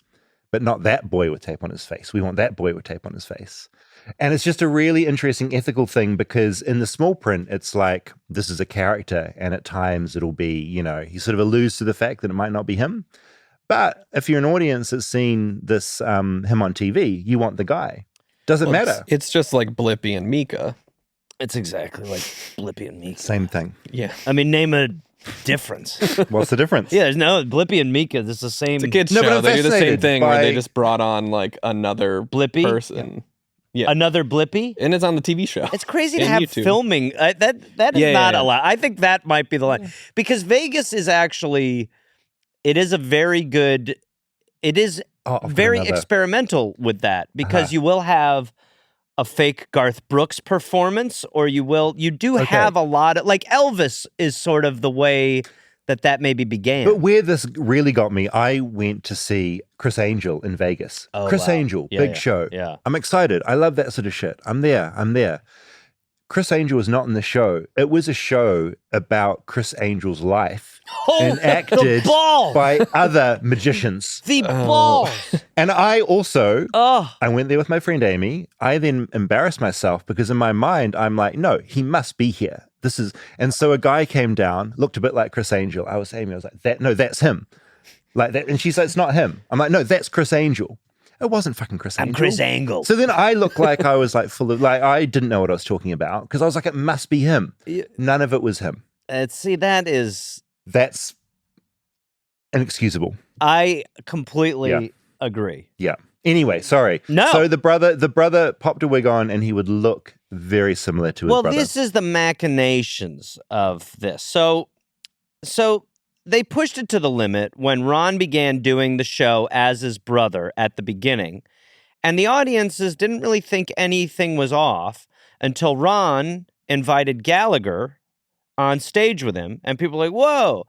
but not that boy with tape on his face. We want that boy with tape on his face. And it's just a really interesting ethical thing, because in the small print, it's like, this is a character. And at times it'll be, he sort of alludes to the fact that it might not be him. But if you're an audience that's seen this, him on TV, you want the guy. Doesn't matter. It's just like Blippi and Mika. It's exactly like Blippi and Mika. Same thing. Yeah. I mean, name a difference. What's the difference? Yeah, there's no Blippi and Mika. It's the same. It's a kid's No, but show. I'm They do the same fascinated thing where they by- just brought on like another Blippi? person. Yeah. Another Blippi? And it's on the TV show. It's crazy to And have YouTube. filming. That is Yeah, not yeah. a lot. I think that might be the line. Because Vegas is actually, it is a very good, it is Oh, I've got very another. experimental with that, because you will have a fake Garth Brooks performance, or you do have a lot of, like Elvis is sort of the way that maybe began. But where this really got me, I went to see Chris Angel in Vegas. Oh, Chris wow. Angel, Yeah, big yeah, show. yeah. I'm excited. I love that sort of shit. I'm there. Chris Angel was not in the show. It was a show about Chris Angel's life enacted the balls! by other magicians. The balls! And I also, Oh, I went there with my friend Amy. I then embarrassed myself because in my mind, I'm like, no, he must be here. And so a guy came down, looked a bit like Chris Angel. I was Amy. I was like, that's him. Like that. And she's like, it's not him. I'm like, no, that's Chris Angel. It wasn't fucking Chris Angel. I'm Chris Angle. So then I looked like I was like full of, like, I didn't know what I was talking about because I was like, it must be him. None of it was him. See, That's inexcusable. I completely agree. Yeah. Anyway, sorry. No. So the brother popped a wig on and he would look very similar to his brother. Well, this is the machinations of this. So they pushed it to the limit when Ron began doing the show as his brother at the beginning. And the audiences didn't really think anything was off until Ron invited Gallagher on stage with him. And people were like, whoa.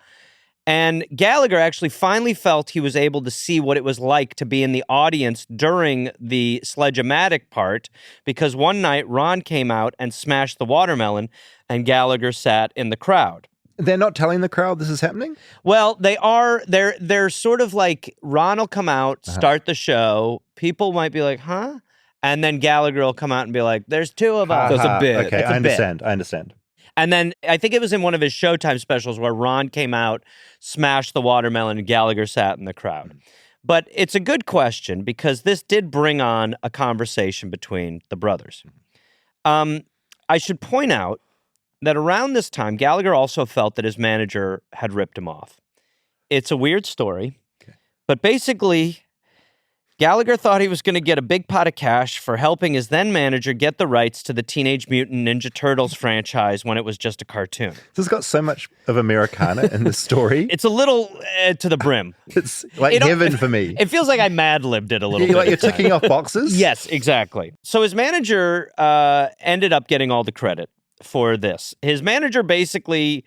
And Gallagher actually finally felt he was able to see what it was like to be in the audience during the Sledge-O-Matic part, because one night Ron came out and smashed the watermelon and Gallagher sat in the crowd. They're not telling the crowd this is happening? Well, they are. They're sort of like, Ron will come out, start the show. People might be like, huh? And then Gallagher will come out and be like, there's two of us. So it's a bit. Okay, I understand. And then I think it was in one of his Showtime specials where Ron came out, smashed the watermelon, and Gallagher sat in the crowd. But it's a good question because this did bring on a conversation between the brothers. I should point out that around this time, Gallagher also felt that his manager had ripped him off. It's a weird story, but basically, Gallagher thought he was going to get a big pot of cash for helping his then manager get the rights to the Teenage Mutant Ninja Turtles franchise when it was just a cartoon. This has got so much of Americana in this story. It's a little to the brim. It's like heaven for me. It feels like I mad-libbed it a little bit. Like you're ticking off boxes? Yes, exactly. So his manager ended up getting all the credit for this. His manager basically,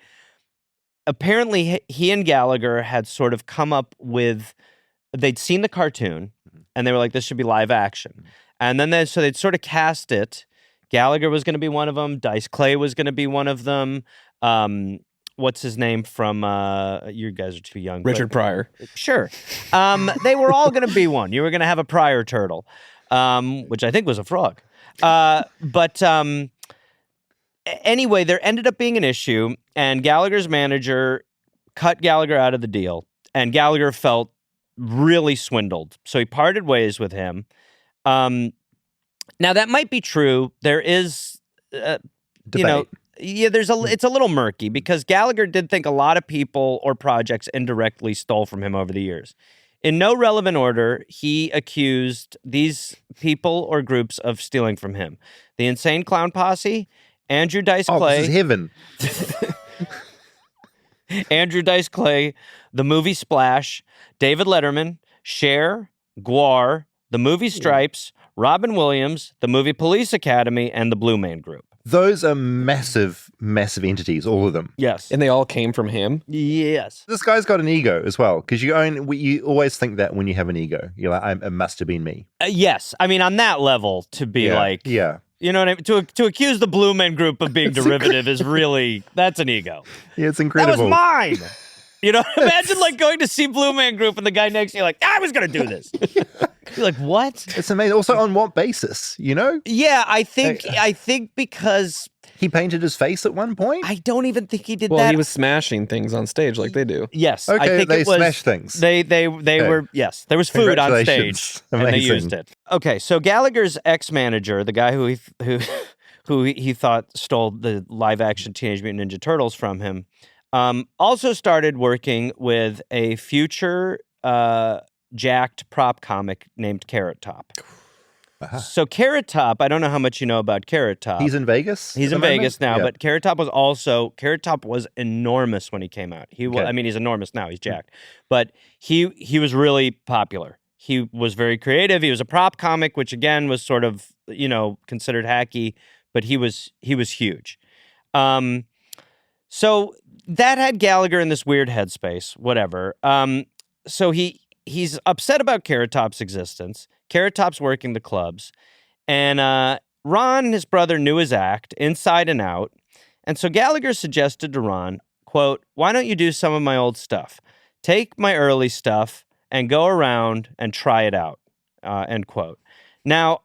apparently he and Gallagher had sort of come up with, they'd seen the cartoon, and they were like, this should be live action. And then they'd sort of cast it. Gallagher was going to be one of them. Dice Clay was going to be one of them. What's his name from, you guys are too young. Richard Pryor. Sure. They were all going to be one. You were going to have a Pryor turtle, which I think was a frog. Anyway, there ended up being an issue, and Gallagher's manager cut Gallagher out of the deal, and Gallagher felt really swindled. So he parted ways with him. Now, that might be true. There is, Debate. it's a little murky because Gallagher did think a lot of people or projects indirectly stole from him over the years. In no relevant order, he accused these people or groups of stealing from him. The Insane Clown Posse, Andrew Dice Clay. This is heaven. Andrew Dice Clay, the movie Splash, David Letterman, Cher, Guar, the movie Stripes, Robin Williams, the movie Police Academy, and the Blue Man Group. Those are massive, massive entities, all of them. Yes. And they all came from him? Yes. This guy's got an ego as well, because you always think that when you have an ego. You're like, it must have been me. Yes. I mean, on that level, to be Yeah. You know what I mean? To accuse the Blue Man Group of being derivative is really, that's an ego. Yeah, it's incredible. That was mine. You know, imagine like going to see Blue Man Group and the guy next to you like, I was going to do this. You're like, what? It's amazing. Also, on what basis, you know? Yeah, I think because he painted his face at one point? I don't even think he did that. Well, he was smashing things on stage like they do. Yes. Okay, I think they it was, smashed things. They were, yes. There was food on stage and they used it. Okay, so Gallagher's ex-manager, the guy who he thought stole the live-action Teenage Mutant Ninja Turtles from him, also started working with a future jacked prop comic named Carrot Top. Uh-huh. So Carrot Top, I don't know how much you know about Carrot Top. He's in Vegas? He's in Vegas now, but Carrot Top was enormous when he came out. I mean, he's enormous now, he's jacked. But he was really popular. He was very creative. He was a prop comic, which again was sort of, considered hacky, but he was huge. So that had Gallagher in this weird headspace, whatever. So he's upset about Carrot Top's existence. Carrot Top's working the clubs. And Ron and his brother knew his act inside and out. And so Gallagher suggested to Ron, quote, why don't you do some of my old stuff? Take my early stuff and go around and try it out, end quote. Now,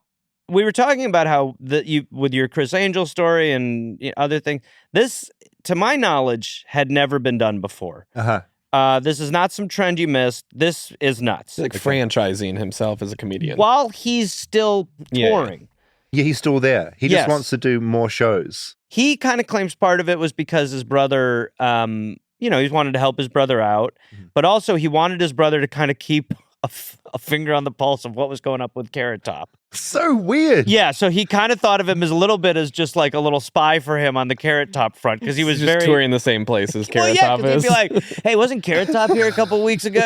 we were talking about how you with your Chris Angel story and other things. This, to my knowledge, had never been done before. This is not some trend you missed. This is nuts. Like franchising himself as a comedian while he's still touring. Yeah, he's still there. He just wants to do more shows. He kind of claims part of it was because his brother, he wanted to help his brother out, but also he wanted his brother to kind of keep a finger on the pulse of what was going up with Carrot Top. So weird. Yeah, so he kind of thought of him as a little bit as just like a little spy for him on the Carrot Top front, because he was just touring the same place as Carrot Top is. He'd be like, hey, wasn't Carrot Top here a couple weeks ago?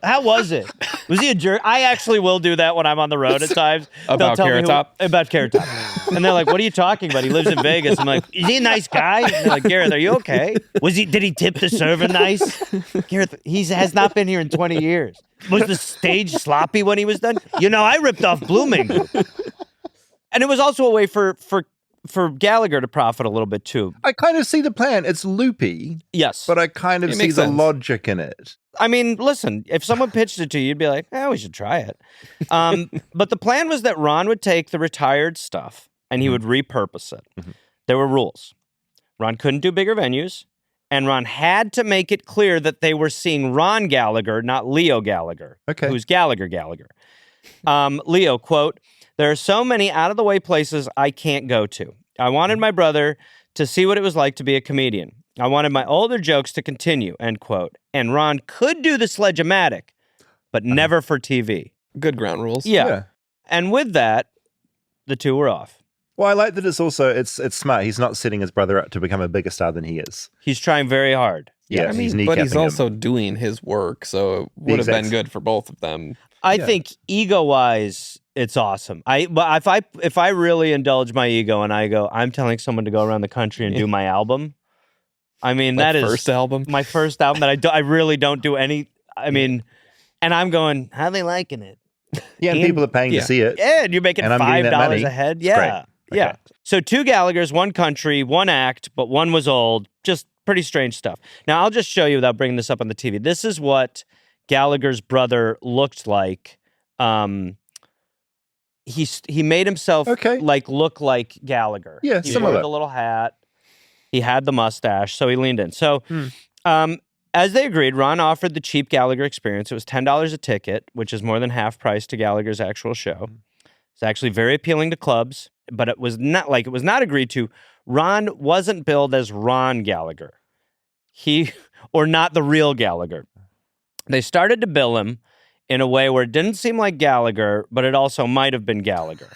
How was it? Was he a jerk? I actually will do that when I'm on the road at times. About Carrot Top? About Carrot Top. And they're like, what are you talking about? He lives in Vegas. I'm like, is he a nice guy? And they're like, Gareth, are you okay? Did he tip the server nice? Gareth, he has not been here in 20 years. Was the stage sloppy when he was done? I ripped off Blooming. And it was also a way for Gallagher to profit a little bit too. I kind of see the plan. It's loopy. Yes. But I kind of see the logic in it. I mean, listen, if someone pitched it to you, you'd be like, we should try it. But the plan was that Ron would take the retired stuff and he would repurpose it. There were rules. Ron couldn't do bigger venues, and Ron had to make it clear that they were seeing Ron Gallagher, not Leo Gallagher, who's Gallagher. Leo, quote, there are so many out-of-the-way places I can't go to. I wanted my brother to see what it was like to be a comedian. I wanted my older jokes to continue, end quote. And Ron could do the Sledge-O-Matic, but never for TV. Good ground rules. Yeah. And with that, the two were off. Well, I like that it's smart. He's not setting his brother up to become a bigger star than he is. He's trying very hard. Yeah, but he's also doing his work, so it would have been good for both of them. I think ego-wise, it's awesome. But if I really indulge my ego and I go, I'm telling someone to go around the country and do my album. I mean, that is my first album that I really don't do any. I mean, and I'm going, how are they liking it? Yeah, and people are paying to see it. Yeah, and you're making $5 a head. Yeah, yeah. Okay. So 2 Gallaghers, 1 country, 1 act, but 1 was old. Just pretty strange stuff. Now I'll just show you without bringing this up on the TV. This is what Gallagher's brother looked like. He made himself look like Gallagher. Yeah, he wore the little hat. He had the mustache, so he leaned in. So, as they agreed, Ron offered the cheap Gallagher experience. It was $10 a ticket, which is more than half price to Gallagher's actual show. It's actually very appealing to clubs, but it was not agreed to. Ron wasn't billed as Ron Gallagher. Or not the real Gallagher. They started to bill him in a way where it didn't seem like Gallagher, but it also might have been Gallagher.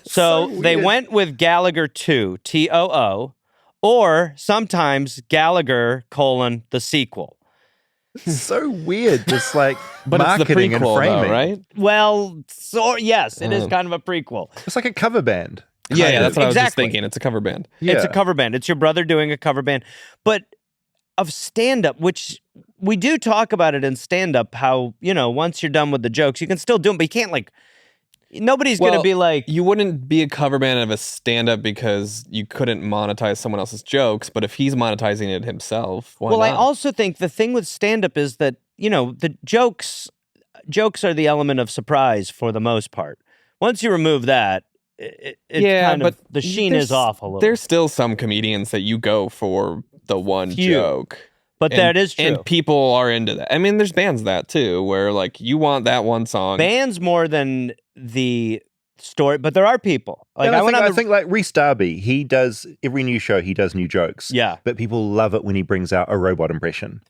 So they went with Gallagher 2, TOO, or sometimes Gallagher, the sequel. So weird, this but it's marketing the prequel, and framing, though, right? Well, yes, it is kind of a prequel. It's like a cover band. Yeah, that's what I was just thinking. It's a cover band. Yeah. It's a cover band. It's your brother doing a cover band. But of stand-up, which we do talk about it in stand-up, how, once you're done with the jokes, you can still do them, but you can't, nobody's going to be like... You wouldn't be a cover band of a stand-up because you couldn't monetize someone else's jokes, but if he's monetizing it himself, why not? I also think the thing with stand-up is that, the jokes are the element of surprise for the most part. Once you remove that, the sheen is off a little. There's still some comedians that you go for the one joke. But that is true. And people are into that. I mean, there's bands that too, where you want that one song. Bands more than the story, but there are people. I think Rhys Darby, he does every new show, he does new jokes. Yeah. But people love it when he brings out a robot impression.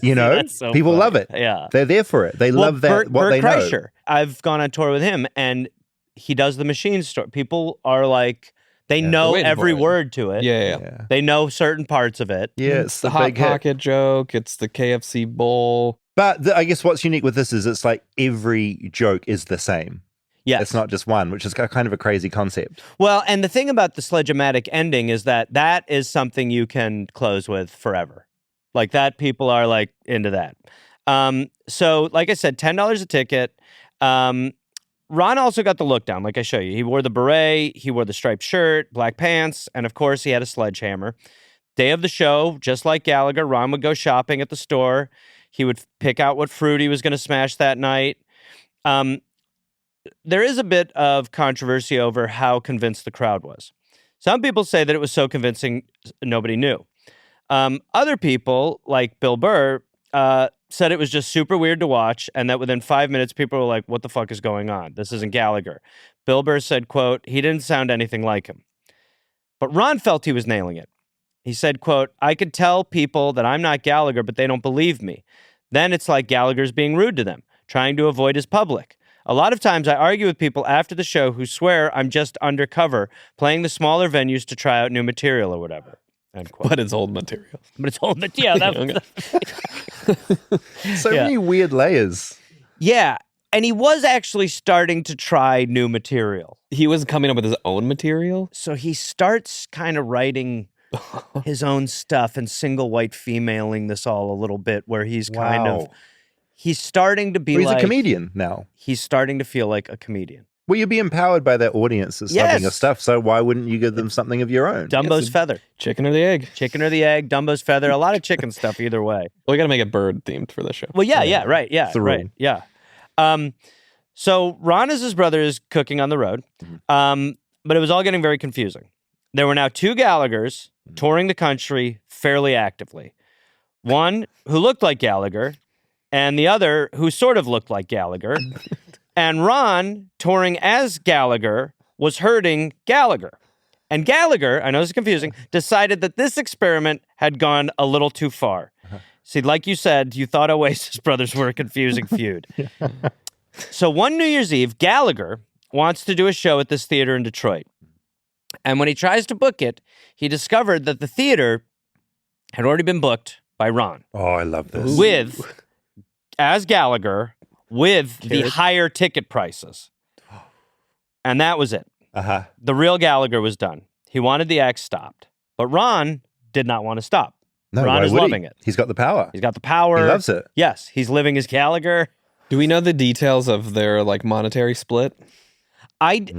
That's so people funny. love it. Yeah. They're there for it. They love that, what they know. Kreischer, I've gone on tour with him, and he does the machine story. People are like, they know every word to it. Yeah. They know certain parts of it. Yeah, it's the Hot Pocket joke. It's the KFC bowl. But I guess what's unique with this is it's like every joke is the same. Yeah, it's not just one, which is kind of a crazy concept. Well, and the thing about the Sledge-O-Matic ending is that is something you can close with forever. Like that, people are into that. So, like I said, $10 a ticket. Ron also got the look down, like I show you. He wore the beret, he wore the striped shirt, black pants, and of course he had a sledgehammer. Day of the show, just like Gallagher, Ron would go shopping at the store. He would pick out what fruit he was going to smash that night. there is a bit of controversy over how convinced the crowd was. Some people say that it was so convincing nobody knew. Other people, like Bill Burr, said it was just super weird to watch, and that within 5 minutes, people were like, what the fuck is going on? This isn't Gallagher. Bill Burr said, quote, he didn't sound anything like him. But Ron felt he was nailing it. He said, quote, I could tell people that I'm not Gallagher, but they don't believe me. Then it's like Gallagher's being rude to them, trying to avoid his public. A lot of times I argue with people after the show who swear I'm just undercover, playing the smaller venues to try out new material or whatever. End quote. But it's old material. But it's old material. Yeah, So many weird layers. yeah. And he was actually starting to try new material. He was coming up with his own material? So he starts kind of writing his own stuff and single white femaling this all a little bit, where he's kind of, he's starting to be Well, he's like a comedian now. He's starting to feel like a comedian. Well, you'd be empowered by their audiences loving your stuff, so why wouldn't you give them something of your own? Dumbo's feather. Chicken or the egg? Chicken or the egg, Dumbo's feather, a lot of chicken stuff either way. Well, we got to make it bird themed for this show. Well, yeah, right, yeah, It's the rule. right, yeah. So Ron, as his brother, is cooking on the road, but it was all getting very confusing. There were now two Gallaghers touring the country fairly actively. One who looked like Gallagher, and the other who sort of looked like Gallagher. And Ron, touring as Gallagher, was hurting Gallagher. And Gallagher, I know this is confusing, decided that this experiment had gone a little too far. See, like you said, you thought Oasis Brothers were a confusing feud. So one New Year's Eve, Gallagher wants to do a show at this theater in Detroit. And when he tries to book it, he discovered that the theater had already been booked by Ron. Oh, I love this. With, as Gallagher, with the higher ticket prices. And that was it. Uh-huh. The real Gallagher was done. He wanted the act stopped. But Ron did not want to stop. No, Ron why is would loving he? it. He's got the power. He's got the power. He loves it. Yes, he's living as Gallagher. Do we know the details of their like monetary split? I do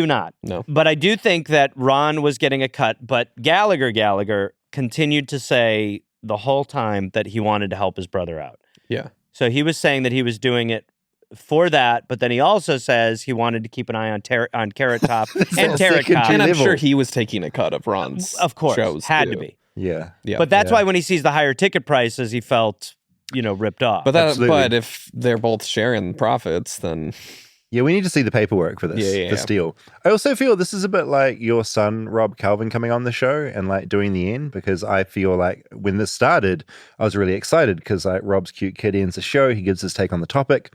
not. No. But I do think that Ron was getting a cut, but Gallagher continued to say the whole time that he wanted to help his brother out. Yeah. So he was saying that he was doing it for that, but then he also says he wanted to keep an eye on Carrot Top and Carrot Top. And I'm level. sure he was taking a cut of Ron's Of course, shows. had too. to be. Yeah. Yeah. But that's why when he sees the higher ticket prices, he felt, ripped off. But if they're both sharing profits, then Yeah, we need to see the paperwork for this, this deal. I also feel this is a bit like your son, Rob Calvin, coming on the show and like doing the end, because I feel like when this started, I was really excited because like Rob's cute kid ends the show. He gives his take on the topic.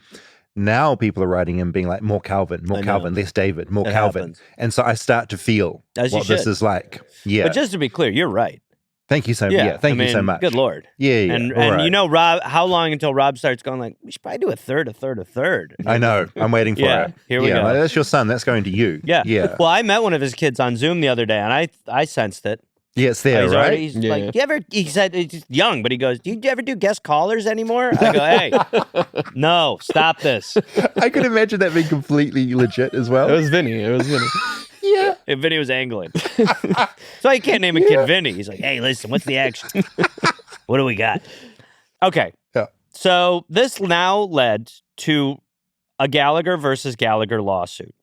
Now people are writing in being like, more Calvin, less David, more Calvin. Happens. And so I start to feel what this is like. Yeah. But just to be clear, you're right. Thank you so much. Yeah, thank you so much. Good Lord. Yeah. And right. Rob, how long until Rob starts going like, we should probably do a third? I know. I'm waiting for it. Here we go. Like, that's your son. That's going to you. Yeah. Yeah. Well, I met one of his kids on Zoom the other day, and I sensed it. Yeah, it's there, He's right? already, he's like, he said, he's young, but he goes, do you ever do guest callers anymore? I go, hey, no, stop this. I could imagine that being completely legit as well. it was Vinny. Yeah. If Vinny was angling. So he can't name a kid Vinny. He's like, hey, listen, what's the action? What do we got? Okay. Yeah. So this now led to a Gallagher versus Gallagher lawsuit.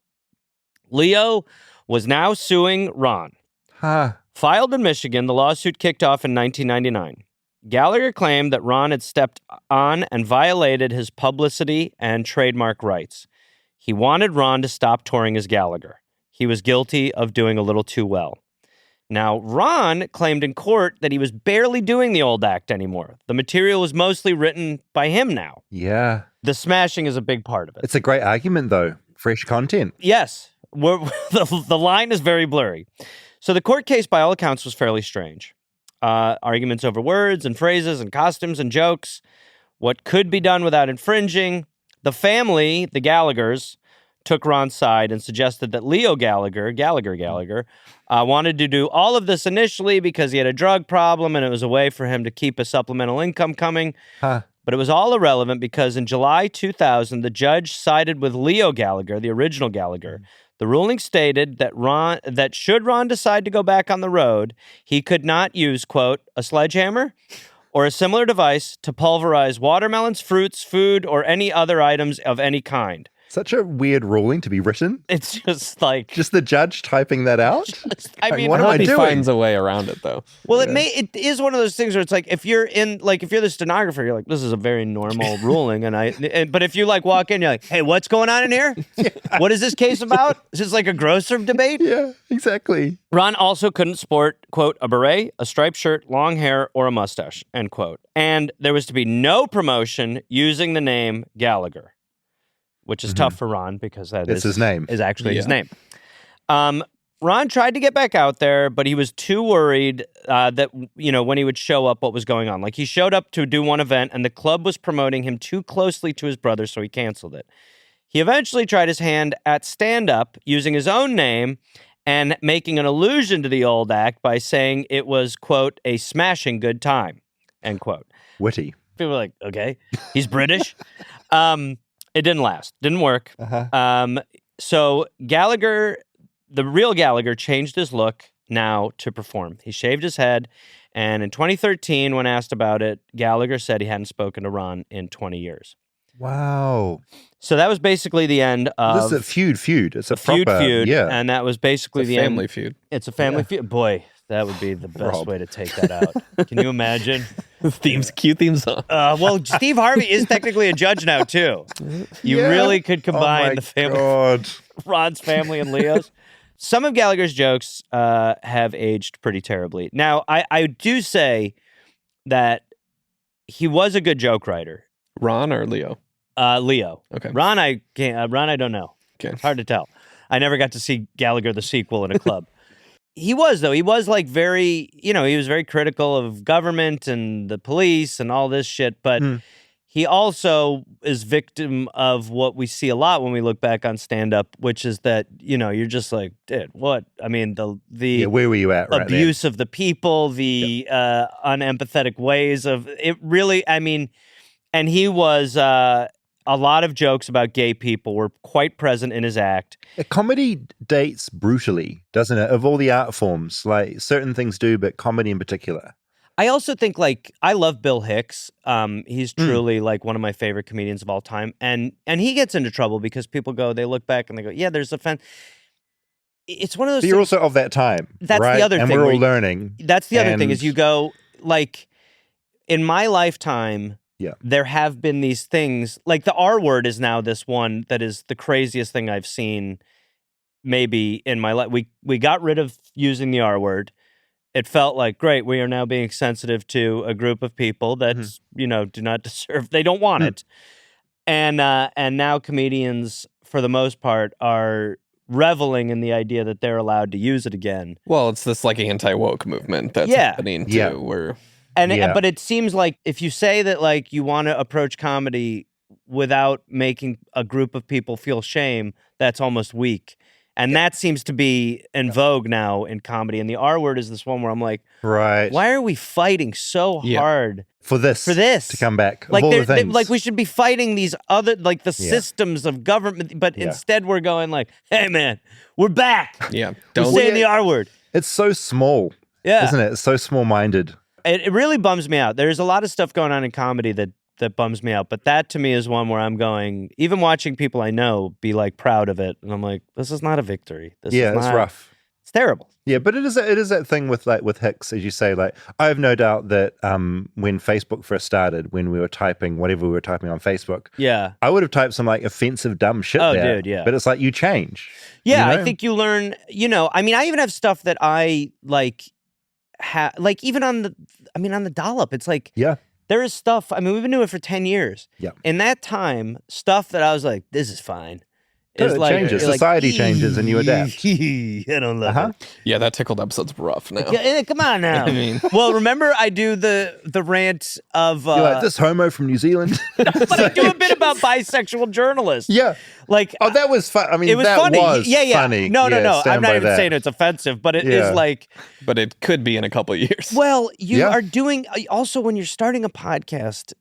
Leo was now suing Ron. Huh. Filed in Michigan, the lawsuit kicked off in 1999. Gallagher claimed that Ron had stepped on and violated his publicity and trademark rights. He wanted Ron to stop touring as Gallagher. He was guilty of doing a little too well. Now, Ron claimed in court that he was barely doing the old act anymore. The material was mostly written by him now. Yeah. The smashing is a big part of it. It's a great argument, though. Fresh content. Yes. The line is very blurry. So the court case, by all accounts, was fairly strange. Arguments over words and phrases and costumes and jokes. What could be done without infringing. The family, the Gallaghers, took Ron's side and suggested that Leo Gallagher, wanted to do all of this initially because he had a drug problem and it was a way for him to keep a supplemental income coming. Huh. But it was all irrelevant because in July 2000, the judge sided with Leo Gallagher, the original Gallagher. The ruling stated that should Ron decide to go back on the road, he could not use, quote, a sledgehammer or a similar device to pulverize watermelons, fruits, food, or any other items of any kind. Such a weird ruling to be written. It's just like Just the judge typing that out. I mean, what I am hope I he doing? finds a way around it though. well, it is one of those things where it's like if you're the stenographer, you're like, this is a very normal ruling, but if you like walk in, you're like, hey, what's going on in here? What is this case about? Is this like a grocer debate? Yeah, exactly. Ron also couldn't sport, quote, a beret, a striped shirt, long hair, or a mustache, end quote. And there was to be no promotion using the name Gallagher, which is tough for Ron because It's his name. is actually his name. Ron tried to get back out there, but he was too worried that, when he would show up, what was going on. Like, he showed up to do one event, and the club was promoting him too closely to his brother, so he canceled it. He eventually tried his hand at stand-up using his own name and making an allusion to the old act by saying it was, quote, a smashing good time, end quote. Witty. People were like, okay, he's British. It didn't last. Didn't work. So Gallagher, the real Gallagher, changed his look now to perform. He shaved his head, and in 2013, when asked about it, Gallagher said he hadn't spoken to Ron in 20 years. Wow. So that was basically the end of... This is a feud. It's a feud, proper... Yeah. and that was basically the Family end. feud. It's a family feud. Boy, that would be the best Rob. way to take that out. Can you imagine? Cue theme song. Well, Steve Harvey is technically a judge now, too. You really could combine the family... God. Ron's family and Leo's. Some of Gallagher's jokes have aged pretty terribly. Now, I do say that he was a good joke writer. Ron or Leo? Leo. Okay. Ron, I can't. Ron, I don't know. Okay. It's hard to tell. I never got to see Gallagher the sequel in a club. He was, though. He was like very, he was very critical of government and the police and all this shit. But he also is victim of what we see a lot when we look back on stand-up, which is that, you're just like, dude, what? I mean, the where were you at right abuse of the people, the unempathetic ways of it really, and he was, a lot of jokes about gay people were quite present in his act. Comedy dates brutally, doesn't it? Of all the art forms, like certain things do, but comedy in particular. I also think, I love Bill Hicks. He's truly like one of my favorite comedians of all time. And he gets into trouble because people they look back and they go, yeah, there's offense. It's one of those But things. you're also of that time, That's right? the other and thing. we're all learning. That's the other thing is you go, in my lifetime, there have been these things, like the R word is now this one that is the craziest thing I've seen maybe in my life. We got rid of using the R word. It felt like, great, we are now being sensitive to a group of people that, do not deserve, they don't want it. And now comedians, for the most part, are reveling in the idea that they're allowed to use it again. Well, it's this anti-woke movement that's happening too, where... But it seems like if you say that you want to approach comedy without making a group of people feel shame, that's almost weak. And that seems to be in vogue now in comedy. And the R word is this one where I'm like, right? Why are we fighting so hard for this to come back? Like, of all the things. we should be fighting these other systems of government, but instead we're going hey man, we're back. Yeah, we're saying the R word. It's so small, isn't it? It's so small-minded. It really bums me out. There's a lot of stuff going on in comedy that bums me out. But that to me is one where I'm going, even watching people I know be proud of it. And I'm like, this is not a victory. This is it's rough. It's terrible. Yeah, but it is that thing with Hicks, as you say. I have no doubt that when Facebook first started, when we were typing whatever we were typing on Facebook, I would have typed some offensive dumb shit there. Dude, yeah. But it's you change. Yeah, I think you learn. I even have stuff that I even on the Dollop, it's there is stuff. We've been doing it for 10 years. Yeah. In that time, stuff that I was like, this is fine. It changes. Society changes and you adapt. I don't love it. Yeah, that tickled episode's rough now. Yeah, come on now. Well, remember I do the rant of you're like, this homo from New Zealand. but I do a bit about bisexual journalists. Yeah. That was fun. It was funny. Funny. No. I'm not even saying that. it's offensive, but it is But it could be in a couple of years. Well, you are doing also when you're starting a podcast,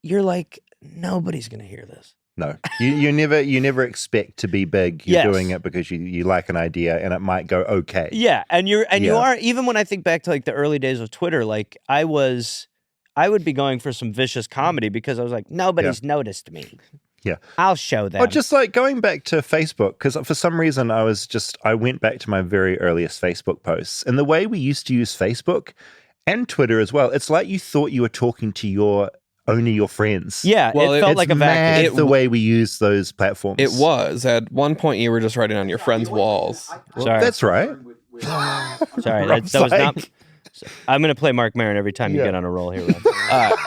you're nobody's gonna hear this. No, you never expect to be big. You're doing it because you like an idea and it might go okay. Yeah, and you are, even when I think back to the early days of Twitter, I would be going for some vicious comedy because I was like, nobody's noticed me. Yeah. I'll show them. Or just like going back to Facebook, because for some reason I went back to my very earliest Facebook posts. And the way we used to use Facebook and Twitter as well, it's like you thought you were talking to only your friends. Yeah, Well, it felt like a vacuum. It's the way we use those platforms. It was. At one point, you were just writing on your friends' walls. Sorry. That's right. Sorry, that was not... I'm going to play Mark Maron every time you get on a roll here, Rob.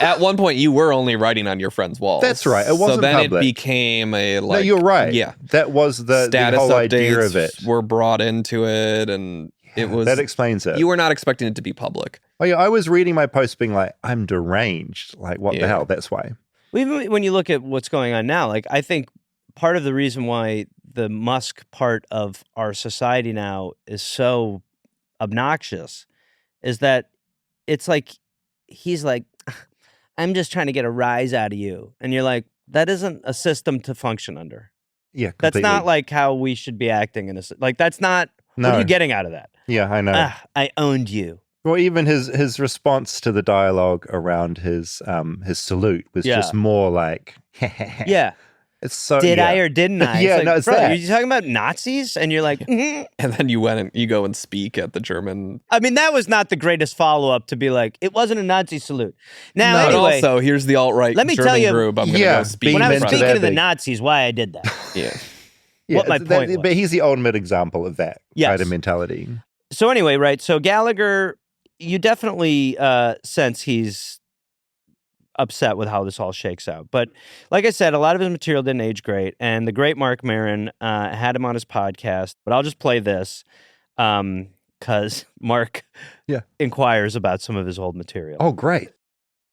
At one point, you were only writing on your friends' walls. That's right. It wasn't So then public. it became a No, you're right. Yeah. That was the Status whole updates idea of it. were brought into it, and it was... That explains it. You were not expecting it to be public. Oh yeah, I was reading my post being like, I'm deranged. Like, what the hell? That's why. Even when you look at what's going on now, like I think part of the reason why the Musk part of our society now is so obnoxious is that it's like he's like, I'm just trying to get a rise out of you. And you're like, that isn't a system to function under. Yeah, That's completely. not like how we should be acting in a like that's not what are you getting out of that? Yeah, I know. I owned you. Well, even his response to the dialogue around his salute was just more like, Yeah. It's so Did I or didn't I? Yeah, like, no, it's bro, that. are you talking about Nazis? And you're like, And then you go and speak at the German... I mean, that was not the greatest follow-up to be like, it wasn't a Nazi salute. Now, But anyway, also, here's the alt-right let me German tell you- group. I'm going to go speak when I was in front of. speaking to the big- Nazis, why I did that. Yeah. what my point was. But he's the ultimate example of that kind of mentality. So anyway, right, so Gallagher, you definitely sense he's upset with how this all shakes out. But like I said, a lot of his material didn't age great, and the great Mark Maron had him on his podcast. But I'll just play this because Mark inquires about some of his old material. Oh, great.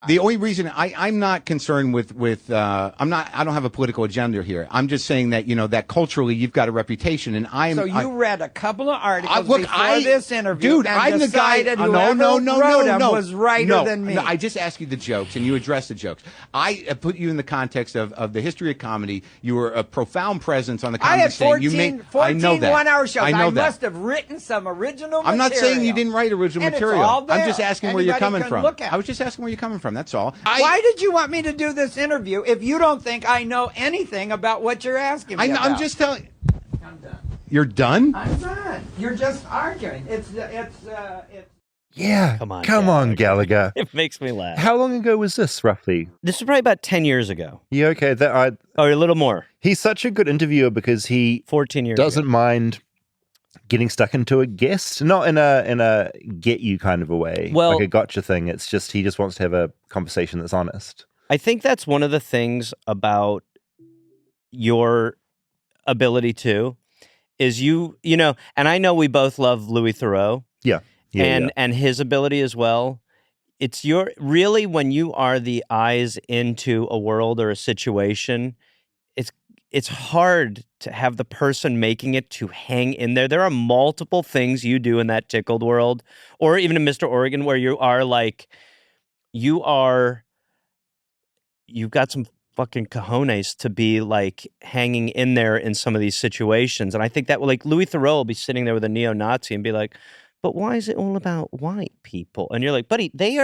The only reason I'm not concerned with I don't have a political agenda here. I'm just saying that, that culturally you've got a reputation, and So you read a couple of articles look, before this interview, dude, and I'm the guy. decided No, whoever no, wrote them no, was righter than me. No, I just asked you the jokes, and you addressed the jokes. I put you in the context of the history of comedy. You were a profound presence on the I comedy had scene. 14 I know that. one-hour shows. I know that. must have written some original I'm not saying you material. didn't write original And it's material. all there. I'm just asking where you're Anybody coming can from. look at it. I was just asking where you're coming from. That's all. Why did you want me to do this interview if you don't think I know anything about what you're asking me about? I'm just telling. I'm done. You're done? I'm done. You're just arguing. It's Yeah. Come on, Come on, Gallagher. It makes me laugh. How long ago was this, roughly? This was probably about 10 years ago. Yeah, okay. Or a little more. He's such a good interviewer because he 14 years doesn't ago. mind getting stuck into a guest, not in a get you kind of a way, Well- like a gotcha thing. It's just he just wants to have a conversation that's honest. I think that's one of the things about your ability too, is you know, and I know we both love Louis Theroux. Yeah. And his ability as well. It's really when you are the eyes into a world or a situation, it's hard to have the person making it to hang in there. There are multiple things you do in that tickled world, or even in Mr. Oregon, where you are like, you've got some fucking cojones to be like hanging in there in some of these situations. And I think that like Louis Theroux will be sitting there with a neo-Nazi and be like, but why is it all about white people? And you're like, buddy, they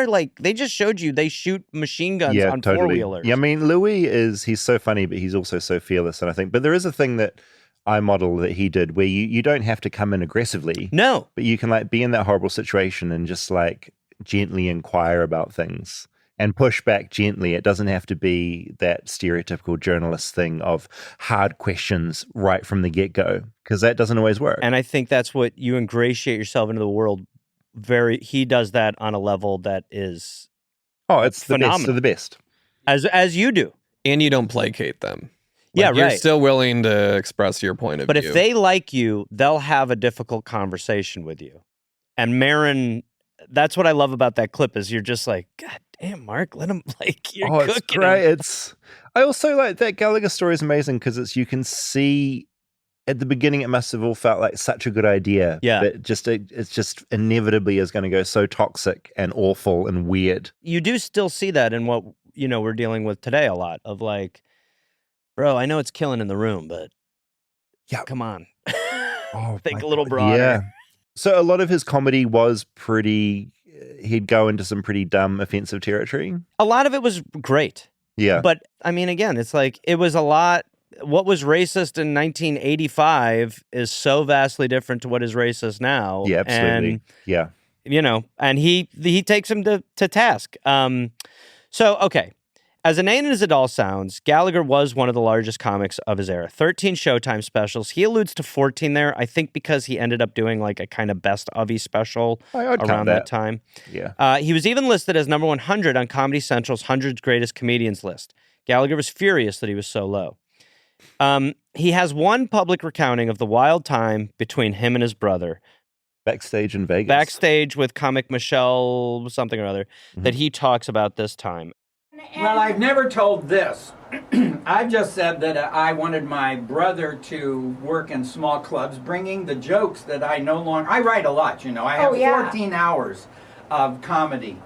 just showed you they shoot machine guns on four-wheelers. Yeah, I mean, he's so funny, but he's also so fearless. And I think, but there is a thing that I model that he did where you don't have to come in aggressively. No. But you can like be in that horrible situation and just like gently inquire about things and push back gently. It doesn't have to be that stereotypical journalist thing of hard questions right from the get-go, because that doesn't always work. And I think that's what you ingratiate yourself into the world. He does that on a level that is it's phenomenal. The best of the best. As you do. And you don't placate them. Yeah, You're right. still willing to express your point of But view. if they like you, they'll have a difficult conversation with you. And Maron, that's what I love about that clip is you're just like, God damn, Mark, let him you're cooking It's great. him. I also like that Gallagher story is amazing because you can see at the beginning it must have all felt like such a good idea. Yeah. But it's just inevitably is going to go so toxic and awful and weird. You do still see that in what, we're dealing with today a lot of like, bro, I know it's killing in the room, but come on. Think a little broader. Yeah. So a lot of his comedy was he'd go into some pretty dumb, offensive territory. A lot of it was great. Yeah. But I mean, again, it's like it was a lot. What was racist in 1985 is so vastly different to what is racist now. Yeah, absolutely. And, Yeah. you know, and he takes him to task. So, okay. As inane as it all sounds, Gallagher was one of the largest comics of his era. 13 Showtime specials. He alludes to 14 there, I think because he ended up doing like a kind of best of special I'd count around that time. Yeah. He was even listed as number 100 on Comedy Central's 100 Greatest Comedians list. Gallagher was furious that he was so low. He has one public recounting of the wild time between him and his brother. Backstage in Vegas. Backstage with comic Michelle something or other, that he talks about this time. Well, I've never told this. I've just said that I wanted my brother to work in small clubs, bringing the jokes that I no longer... I write a lot, you know. I have 14 hours of comedy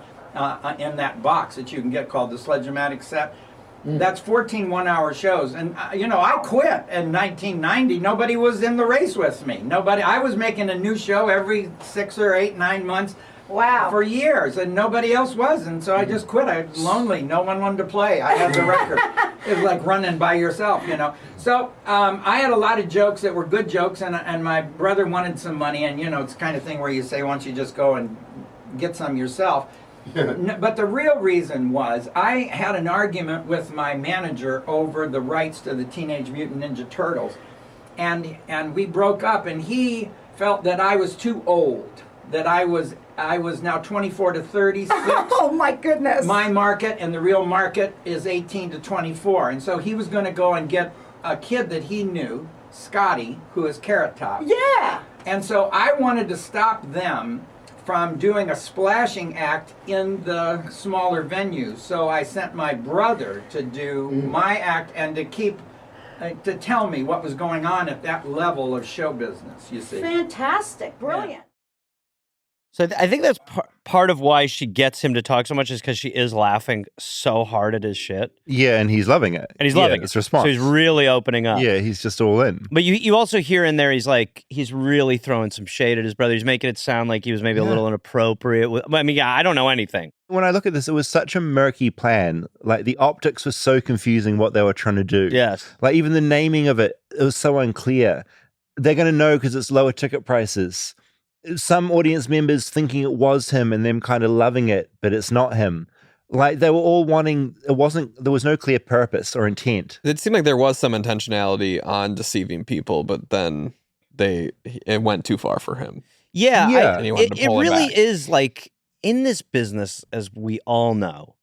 in that box that you can get called the Sledge-O-Matic set. That's 14 one-hour shows. And, you know, I quit in 1990. Nobody was in the race with me. Nobody. I was making a new show every 6 or 8, 9 months. Wow. For years, and nobody else was, and so I just quit. I was lonely. No one wanted to play. I had the record. It was like running by yourself, you know. So I had a lot of jokes that were good jokes, and my brother wanted some money, and, you know, it's the kind of thing where you say, why don't you just go and get some yourself. But the real reason was I had an argument with my manager over the rights to the Teenage Mutant Ninja Turtles, and we broke up, and he felt that I was too old, that I was now 24 to 36. Oh my goodness. My market and the real market is 18 to 24. And so he was going to go and get a kid that he knew, Scotty, who is Carrot Top. Yeah. And so I wanted to stop them from doing a splashing act in the smaller venues. So I sent my brother to do my act and to keep to tell me what was going on at that level of show business, you see. Fantastic. Brilliant. Yeah. So I think that's part of why she gets him to talk so much is because she is laughing so hard at his shit. Yeah, and he's loving it. And he's loving it. It's response. So he's really opening up. Yeah, he's just all in. But you also hear in there, he's really throwing some shade at his brother. He's making it sound like he was maybe a little inappropriate. I mean, I don't know anything. When I look at this, it was such a murky plan. Like, the optics were so confusing what they were trying to do. Yes. Like, even the naming of it was so unclear. They're going to know because it's lower ticket prices. Some audience members thinking it was him and them kind of loving it, but it's not him. Like, they were all wanting, there was no clear purpose or intent. It seemed like there was some intentionality on deceiving people, but then it went too far for him. Yeah. And he wanted to it pull really back. is like, in this business, as we all know,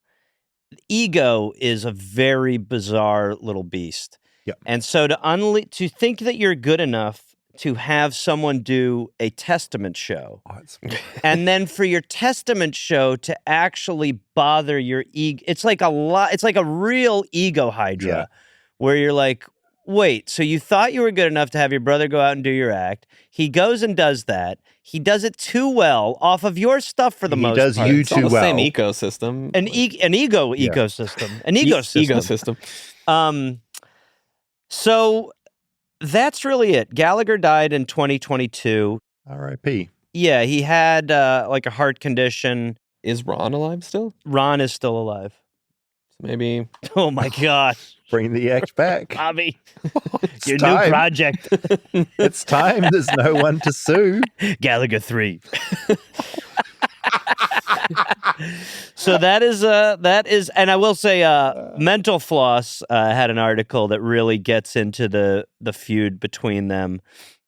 ego is a very bizarre little beast. Yeah. And so to think that you're good enough to have someone do a testament show, and then for your testament show to actually bother your ego, it's like a real ego hydra, where you're like, wait, so you thought you were good enough to have your brother go out and do your act. He goes and does that. He does it too well off of your stuff for the most part. He does you It's all too the well. same ecosystem. An ego ecosystem. An ecosystem. Ecosystem. So that's really it. Gallagher died in 2022. R.I.P. Yeah, he had like a heart condition. Is Ron alive still? Ron is still alive. Maybe. Oh my gosh. Bring the act back. Bobby, It's your time. new project. It's time. There's no one to sue. Gallagher 3. So that is, and I will say, Mental Floss had an article that really gets into the feud between them.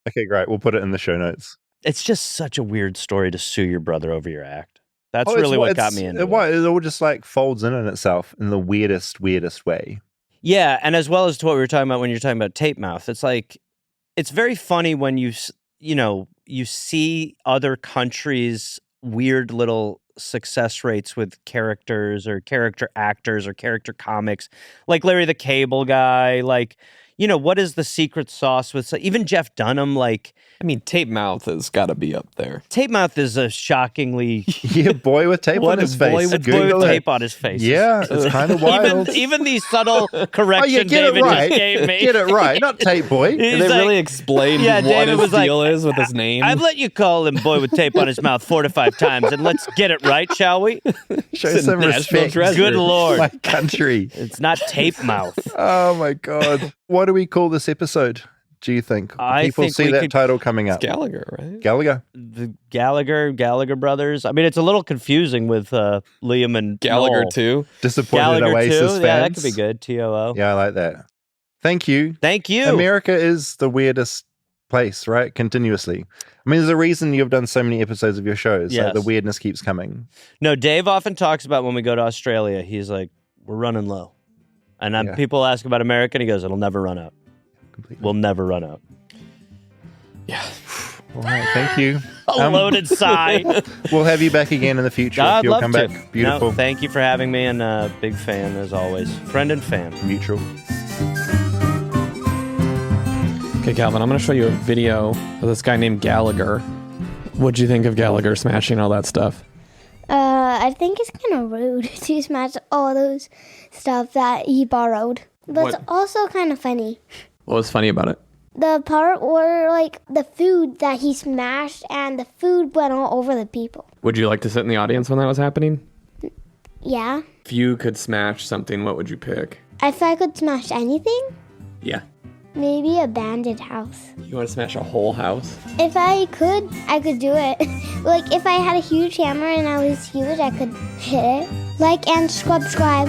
Okay, great. We'll put it in the show notes. It's just such a weird story to sue your brother over your act. That's really what got me into it. It all just like folds in on itself in the weirdest way. Yeah, and as well as to what we were talking about when you're talking about tape mouth, it's like, it's very funny when you see other countries' weird little success rates with characters or character actors or character comics, like Larry the Cable Guy, like, what is the secret sauce with even Jeff Dunham? Like, I mean, Tape Mouth has got to be up there. Tape Mouth is a shockingly Yeah, boy with tape on his face. boy with tape on his face. Yeah, it's kind of wild. Even the subtle correction get it David right. just gave me. Get it right, not tape boy. He's They like- really explained Yeah, what David his was like, deal is with his name. I've let you call him boy with tape on his mouth 4 to 5 times, and let's get it right, shall we? Show It's a some national respect. treasure. Good Lord. My country. It's not tape mouth. Oh my God. What do we call this episode, do you think? I People think see we that could- title coming up. Gallagher, right? Gallagher. The Gallagher brothers. I mean, it's a little confusing with Liam and Gallagher Noel. too. Disappointed Gallagher Oasis too. fans. Yeah, that could be good. TOO. Yeah, I like that. Thank you. Thank you. America is the weirdest place, right? Continuously. I mean, there's a reason you've done so many episodes of your shows. Like, Yes. the weirdness keeps coming. No, Dave often talks about when we go to Australia, he's like, we're running low. And Yeah. people ask about America, and he goes, it'll never run out. Completely. We'll never run out. Yeah. All right, thank you. A loaded sigh. We'll have you back again in the future. I'd if you'll love come to. back. Beautiful. No, thank you for having me, and big fan as always. Friend and fan. Mutual. Okay, Calvin, I'm going to show you a video of this guy named Gallagher. What'd you think of Gallagher smashing all that stuff? I think it's kind of rude to smash all those stuff that he borrowed. But it's What? also kind of funny. What was funny about it? The part where, like, the food that he smashed and the food went all over the people. Would you like to sit in the audience when that was happening? Yeah. If you could smash something, what would you pick? If I could smash anything, Yeah. maybe a abandoned house. You want to smash a whole house? If I could do it. Like, if I had a huge hammer and I was huge, I could hit it. Like and subscribe.